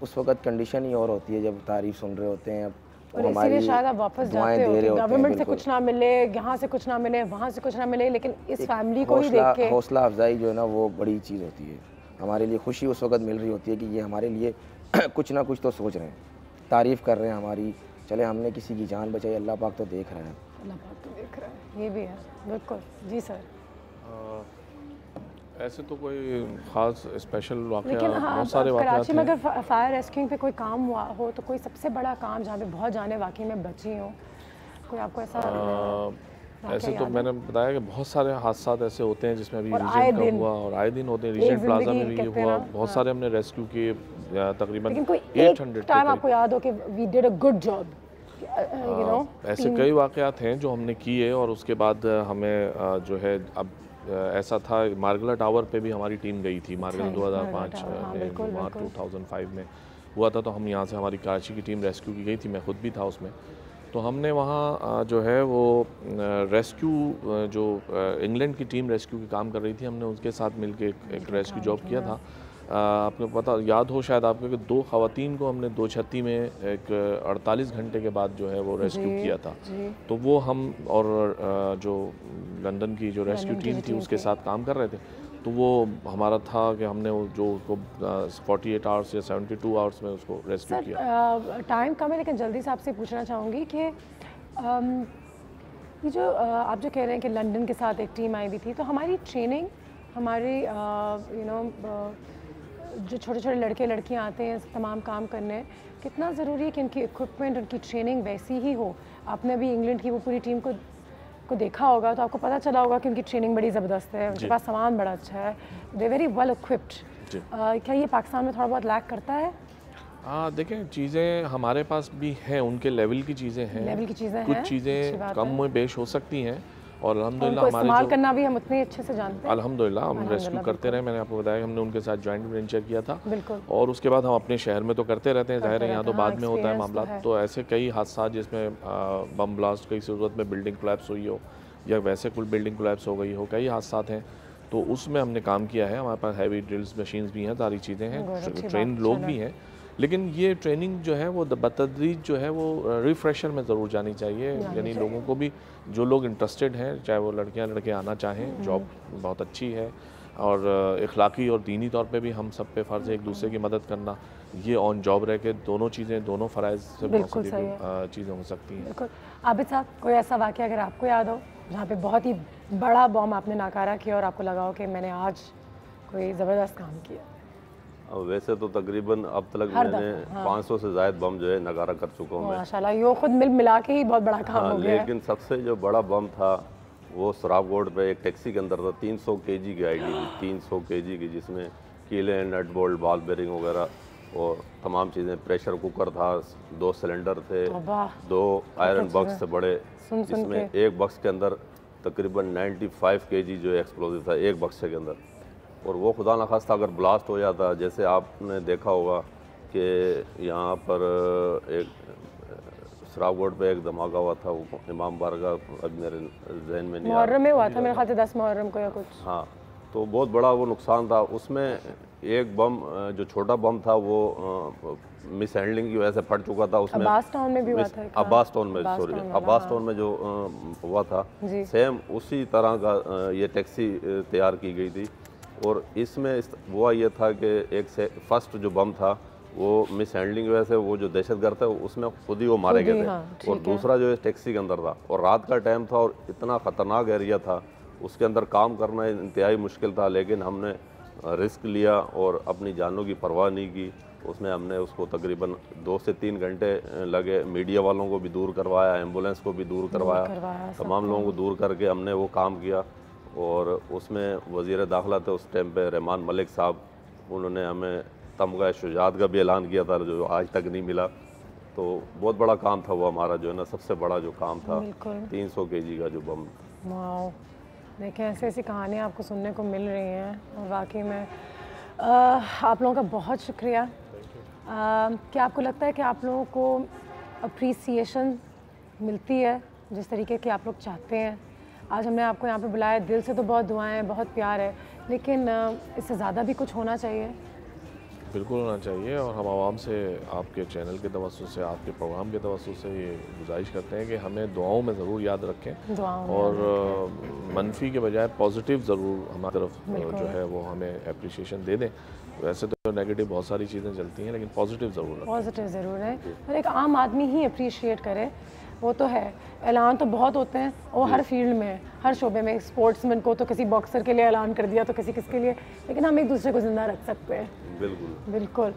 H: उस वक्त कंडीशन ही और होती है जब तारीफ सुन रहे होते हैं।
B: और इसीलिए शायद आप वापस जाते हो, गवर्नमेंट से कुछ ना मिले, यहाँ से कुछ ना मिले, वहाँ से कुछ ना मिले, लेकिन इस फैमिली को ही देख के
H: हौसला अफजाई जो है ना वो बड़ी चीज़ होती है। हमारे लिए खुशी उस वक्त मिल रही होती है कि ये हमारे लिए कुछ ना कुछ तो सोच रहे हैं, तारीफ़ कर रहे हैं हमारी। चले हमने किसी की जान बचाई, अल्लाह पाक तो देख रहा है।
B: अल्लाह पाक तो देख रहा है, ये भी है, बिल्कुल जी सर।
I: ऐसे तो कोई ख़ास स्पेशल वाक़या,
B: लेकिन
I: बहुत सारे वाक़यात हैं।
B: कराची में अगर फायर रेस्क्यूइंग पे कोई काम हुआ हो तो कोई सबसे बड़ा काम जहाँ पे बहुत जाने वाकई में बची हो, कोई आपको ऐसा
I: ऐसे तो मैंने बताया कि बहुत सारे हादसात ऐसे होते हैं जिसमें अभी रीजेंट का हुआ और आए दिन होते हैं। रीजेंट प्लाजा में भी हुआ, बहुत सारे हमने रेस्क्यू किए, तकरीबन 800
B: टाइम आपको याद हो कि we did a good job, you know.
I: ऐसे कई वाक़यात हैं जो हमने किए और उसके बाद हमें जो है अब ऐसा था मार्गला टावर पे भी हमारी टीम गई थी। मार्गला 2005 में, 2005 में हुआ था, तो हम यहाँ से हमारी कराची की टीम रेस्क्यू की गई थी, मैं खुद भी था उसमें। तो हमने वहाँ जो है वो रेस्क्यू, जो इंग्लैंड की टीम रेस्क्यू की काम कर रही थी, हमने उनके साथ मिलके एक रेस्क्यू जॉब किया था। आपको पता याद हो शायद आपको कि 2 ख़वातीन को हमने 2 छत्ती में एक 48 घंटे के बाद जो है वो रेस्क्यू किया था। तो वो हम और जो लंदन की जो रेस्क्यू टीम थी उसके साथ काम कर रहे थे। तो वो हमारा था कि हमने जो उसको 48 आवर्स या 72 आवर्स में उसको रेस्क्यू किया।
B: टाइम कम है लेकिन जल्दी से आपसे पूछना चाहूँगी कि ये जो आप जो कह रहे हैं कि लंदन के साथ एक टीम आई हुई थी, तो हमारी ट्रेनिंग, हमारी यू नो जो छोटे छोटे लड़के लड़कियां आते हैं तमाम काम करने, कितना ज़रूरी है कि उनकी इक्विपमेंट, उनकी ट्रेनिंग वैसी ही हो। आपने भी इंग्लैंड की वो पूरी टीम को देखा होगा तो आपको पता चला होगा कि उनकी ट्रेनिंग बड़ी ज़बरदस्त है, उनके पास सामान बड़ा अच्छा है, दे वेरी वेल इक्विप्ड। क्या ये पाकिस्तान में थोड़ा बहुत लैक करता है?
I: देखें, चीज़ें हमारे पास भी हैं, उनके लेवल की चीज़ें हैं, कुछ चीज़ें कम में बेश हो सकती हैं और अल्हम्दुलिल्लाह हमारे
B: इस्तेमाल करना भी हम उतने अच्छे से जानते हैं।
I: अल्हम्दुलिल्लाह हम रेस्क्यू करते रहे। मैंने आपको बताया कि हमने उनके साथ जॉइंट वेंचर किया था और उसके बाद हम अपने शहर में तो करते रहते हैं, ज़ाहिर है यहाँ तो बाद में होता है मामला। तो ऐसे कई हादसा जिसमें बम ब्लास्ट की सूरत में बिल्डिंग कोलैप्स हुई हो या वैसे कोई बिल्डिंग कोलैप्स हो गई हो, कई हादसा हैं, तो उसमें हमने काम किया है। हमारे पास हैवी ड्रिल्स मशीन्स भी हैं, सारी चीज़ें हैं, ट्रेन लोग भी हैं, लेकिन ये ट्रेनिंग जो है वो बतदरीज जो है वो रिफ्रेशर में ज़रूर जानी चाहिए। यानी लोगों को भी, जो लोग इंटरेस्टेड हैं, चाहे वो लड़कियां लड़के आना चाहें, जॉब बहुत अच्छी है और इखलाकी और दीनी तौर पे भी हम सब पे फ़र्ज़ है एक दूसरे की मदद करना। ये ऑन जॉब रह के दोनों चीज़ें, दोनों फ़राइज़ से बहुत चीज़ें हो सकती हैं।
B: बिल्कुल। आबिद साहब, कोई ऐसा वाक़या अगर आपको याद हो जहाँ पे बहुत ही बड़ा बॉम्ब आपने नाकारा किया और आपको लगा हो कि मैंने आज कोई ज़बरदस्त काम किया?
J: वैसे तो तकरीबन अब तक मैंने 500 से ज़ायद बम जो है नगारा कर चुका हूँ।
B: माशाल्लाह, यो खुद मिला के ही बहुत बड़ा काम हो गया।
J: लेकिन सबसे जो बड़ा बम था वो सराब रोड पे एक टैक्सी के अंदर था। 300 kg की आईडी थी, 300 kg की, जिसमें कीले, नट बोल्ट, बॉल बेरिंग वगैरह और तमाम चीज़ें। प्रेशर कुकर था, 2 सिलेंडर थे, 2 आयरन बक्स थे बड़े, जिसमें एक बक्स के अंदर तकरीबन 95 kg जो एक्सप्लोजिव था एक बक्से के अंदर। और वो खुदा न खास्ता अगर ब्लास्ट हो जाता, जैसे आपने देखा होगा कि यहाँ पर एक शराब रोड पे एक धमाका हुआ था, वो इमाम बारगाह, अब मेरे जहन में नहीं आ रहा,
B: मुहर्रम में हुआ था मेरे ख्याल से 10 मुहर्रम को या कुछ।
J: हाँ, तो बहुत बड़ा वो नुकसान था। उसमें एक बम जो छोटा बम था वो मिस हैंडलिंग की वजह से फट चुका था। उसमें
B: अब्बास टाउन में भी हुआ था,
J: अब्बास टाउन में, सॉरी, अब्बास टाउन में जो हुआ था, सेम उसी तरह का ये टैक्सी तैयार की गई थी। और इसमें हुआ ये था कि एक से फर्स्ट जो बम था वो मिस हैंडलिंग की वजह से वो जो दहशतगर्द थे उसमें खुद ही वो मारे गए थे। और दूसरा जो टैक्सी के अंदर था और रात का टाइम था और इतना ख़तरनाक एरिया था, उसके अंदर काम करना इंतहाई मुश्किल था। लेकिन हमने रिस्क लिया और अपनी जानों की परवाह नहीं की। उसमें हमने उसको तकरीबन 2 से 3 घंटे लगे। मीडिया वालों को भी दूर करवाया, एम्बुलेंस को भी दूर करवाया, तमाम लोगों को दूर करके हमने वो काम किया। और उसमें वज़ीर दाखिला थे उस टाइम पे, रहमान मलिक साहब, उन्होंने हमें तमगा शुजात का भी ऐलान किया था जो आज तक नहीं मिला। तो बहुत बड़ा काम था वो हमारा, जो है ना, सबसे बड़ा जो काम था 300 kg का जो बम।
B: देखें ऐसी ऐसी कहानियाँ आपको सुनने को मिल रही हैं और वाकई में आप लोगों का बहुत शुक्रिया। क्या आपको लगता है कि आप लोगों को अप्रिसिएशन मिलती है जिस तरीके की आप लोग चाहते हैं? आज हमने आपको यहाँ पे बुलाया, दिल से तो बहुत दुआएं हैं, बहुत प्यार है, लेकिन इससे ज़्यादा भी कुछ होना चाहिए।
I: बिल्कुल होना चाहिए और हम आवाम से आपके चैनल के तवज्जुह से, आपके प्रोग्राम के तवज्जुह से ये गुजारिश करते हैं कि हमें दुआओं में ज़रूर याद रखें और मनफी के बजाय पॉजिटिव ज़रूर हमारी तरफ जो है वो हमें अप्रिशिएशन दे दें। वैसे तो नेगेटिव बहुत सारी चीज़ें चलती हैं, लेकिन पॉजिटिव ज़रूर है
B: और एक आम आदमी ही अप्रिशिएट करे, वो तो है। ऐलान तो बहुत होते हैं और हर फील्ड में, हर शोबे में। स्पोर्ट्समैन को तो किसी बॉक्सर के लिए ऐलान कर दिया तो किसी किसके लिए, लेकिन हम एक दूसरे को जिंदा रख सकते हैं। बिल्कुल।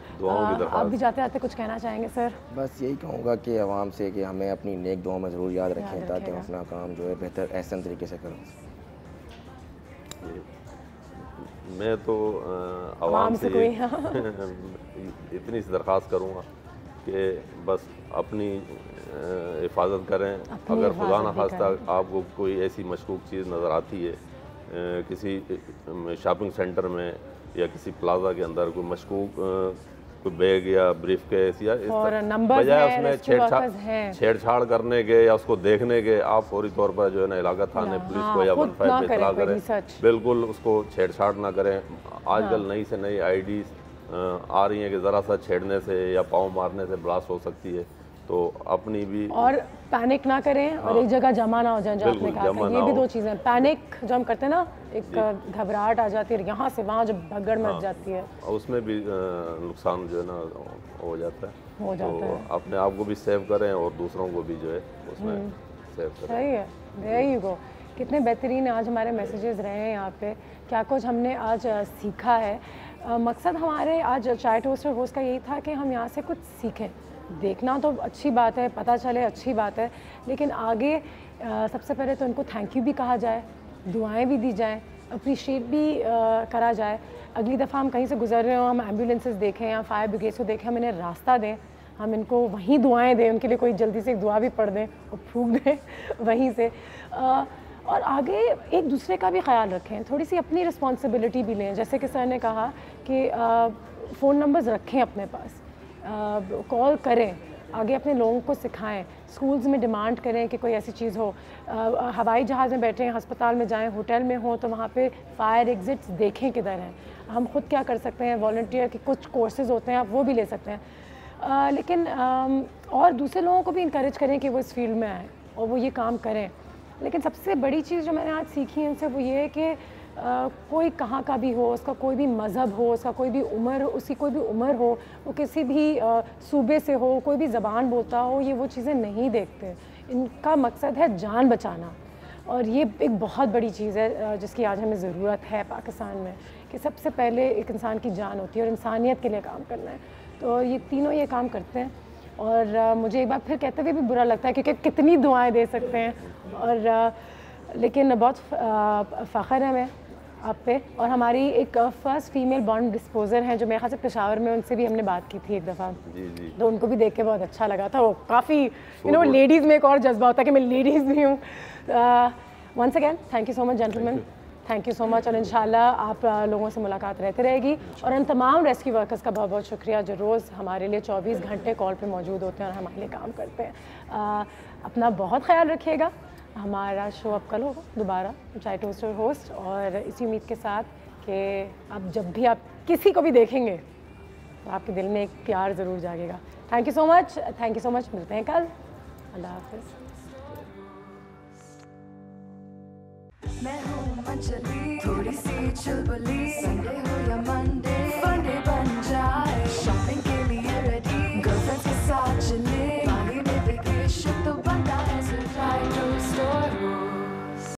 B: आप भी जाते आते कुछ कहना चाहेंगे सर?
H: बस यही कहूँगा कि आवाम से कि हमें अपनी नेक दुआओं में ज़रूर याद रखें ताकि हम अपना काम जो है बेहतर एहसन तरीके से करें।
J: मैं तो आवाम से इतनी सी दरख्वास्त करूँगा कि बस अपनी हिफाजत करें। अगर खुदा न खास्ता आपको कोई ऐसी मशकूक चीज़ नज़र आती है किसी शॉपिंग सेंटर में या किसी प्लाजा के अंदर कोई मशकूक कोई बैग या ब्रीफ केस या बजाय उसमें छेड़छाड़ करने के या उसको देखने के, आप फौरी तौर पर जो है ना इलाका थाने पुलिस को या 15 पे इत्तला करें। बिल्कुल उसको छेड़छाड़ ना करें। आजकल नई से नई आईडी आ रही हैं कि ज़रा सा छेड़ने से या पाँव मारने से ब्लास्ट हो सकती है, तो अपनी भी और
B: पैनिक ना करें और एक जगह जमा ना हो जाए। जो आपने कहा ये भी दो चीज़ें, पैनिक जो हम करते हैं ना, एक घबराहट आ जाती है यहाँ से वहाँ, जब भगड़ मच जाती है उसमें भी नुकसान जो है ना हो जाता है। तो अपने आप को भी सेव करें और दूसरों को भी जो है उसमें सेव करें। सही है, देयर यू गो। कितने बेहतरीन आज हमारे मैसेजेस रहे हैं यहाँ पे, क्या कुछ हमने आज सीखा है। मकसद हमारे आज चाय टोस्टर होस्ट का यही था कि हम यहाँ से कुछ सीखें। देखना तो अच्छी बात है, पता चले अच्छी बात है, लेकिन आगे सबसे पहले तो उनको थैंक यू भी कहा जाए, दुआएं भी दी जाएं, अप्रिशिएट भी करा जाए। अगली दफ़ा हम कहीं से गुजर रहे हो, हम एम्बुलेंसेस देखें या फायर ब्रिगेड्स को देखें, हम इन्हें रास्ता दें, हम इनको वहीं दुआएं दें, उनके लिए कोई जल्दी से एक दुआ भी पढ़ दें और फूंक दें वहीं से। और आगे एक दूसरे का भी ख्याल रखें, थोड़ी सी अपनी रिस्पॉन्सिबिलिटी भी लें। जैसे कि सर ने कहा कि फ़ोन नंबर्स रखें अपने पास, कॉल करें, आगे अपने लोगों को सिखाएं, स्कूल्स में डिमांड करें कि कोई ऐसी चीज़ हो। हवाई जहाज़ में बैठे हैं, अस्पताल में जाएं, होटल में हो तो वहाँ पे फायर एग्जिट्स देखें किधर हैं। हम खुद क्या कर सकते हैं, वॉलंटियर के कुछ कोर्सेज़ होते हैं, आप वो भी ले सकते हैं। लेकिन और दूसरे लोगों को भी इंकरेज करें कि वो इस फील्ड में आएँ और वो ये काम करें। लेकिन सबसे बड़ी चीज़ जो मैंने आज सीखी है इनसे वो ये है कि कोई कहाँ का भी हो, उसका कोई भी मज़हब हो, उसका कोई भी उम्र, उसकी कोई भी उम्र हो, वो किसी भी सूबे से हो, कोई भी ज़बान बोलता हो, ये वो चीज़ें नहीं देखते। इनका मकसद है जान बचाना, और ये एक बहुत बड़ी चीज़ है जिसकी आज हमें ज़रूरत है पाकिस्तान में, कि सबसे पहले एक इंसान की जान होती है और इंसानियत के लिए काम करना है। तो ये तीनों ये काम करते हैं और मुझे एक बार फिर कहते हुए भी बुरा लगता है क्योंकि कितनी दुआएं दे सकते हैं, और लेकिन बहुत फ़ख्र है मैं आप पे। और हमारी एक फ़र्स्ट फीमेल बॉन्ड डिस्पोज़र हैं जो मेरे ख्याल से पेशावर में, उनसे भी हमने बात की थी एक दफ़ा, तो उनको भी देख के बहुत अच्छा लगा था। वो काफ़ी लेडीज़ में एक और जज्बा होता है कि मैं लेडीज़ भी हूँ। Once again thank you so much gentleman, thank you so much. और इंशाल्लाह आप लोगों से मुलाकात रहती रहेगी। और उन तमाम रेस्क्यू वर्कर्स का बहुत बहुत शुक्रिया जो रोज़ हमारे लिए 24 घंटे कॉल पे मौजूद होते हैं और हमारे लिए काम करते हैं। अपना बहुत ख्याल रखिएगा। हमारा शो अब कल होगा दोबारा, चाय टोस्टर होस्ट, और इसी उम्मीद के साथ कि अब जब भी आप किसी को भी देखेंगे तो आपके दिल में एक प्यार ज़रूर जागेगा। Thank you so much, thank you so much. मिलते हैं कल। अल्लाह हाफ़िज़।
A: मैं हूँ मंचली, थोड़ी सी चुलबुली, संडे हो या मंडे, फंडे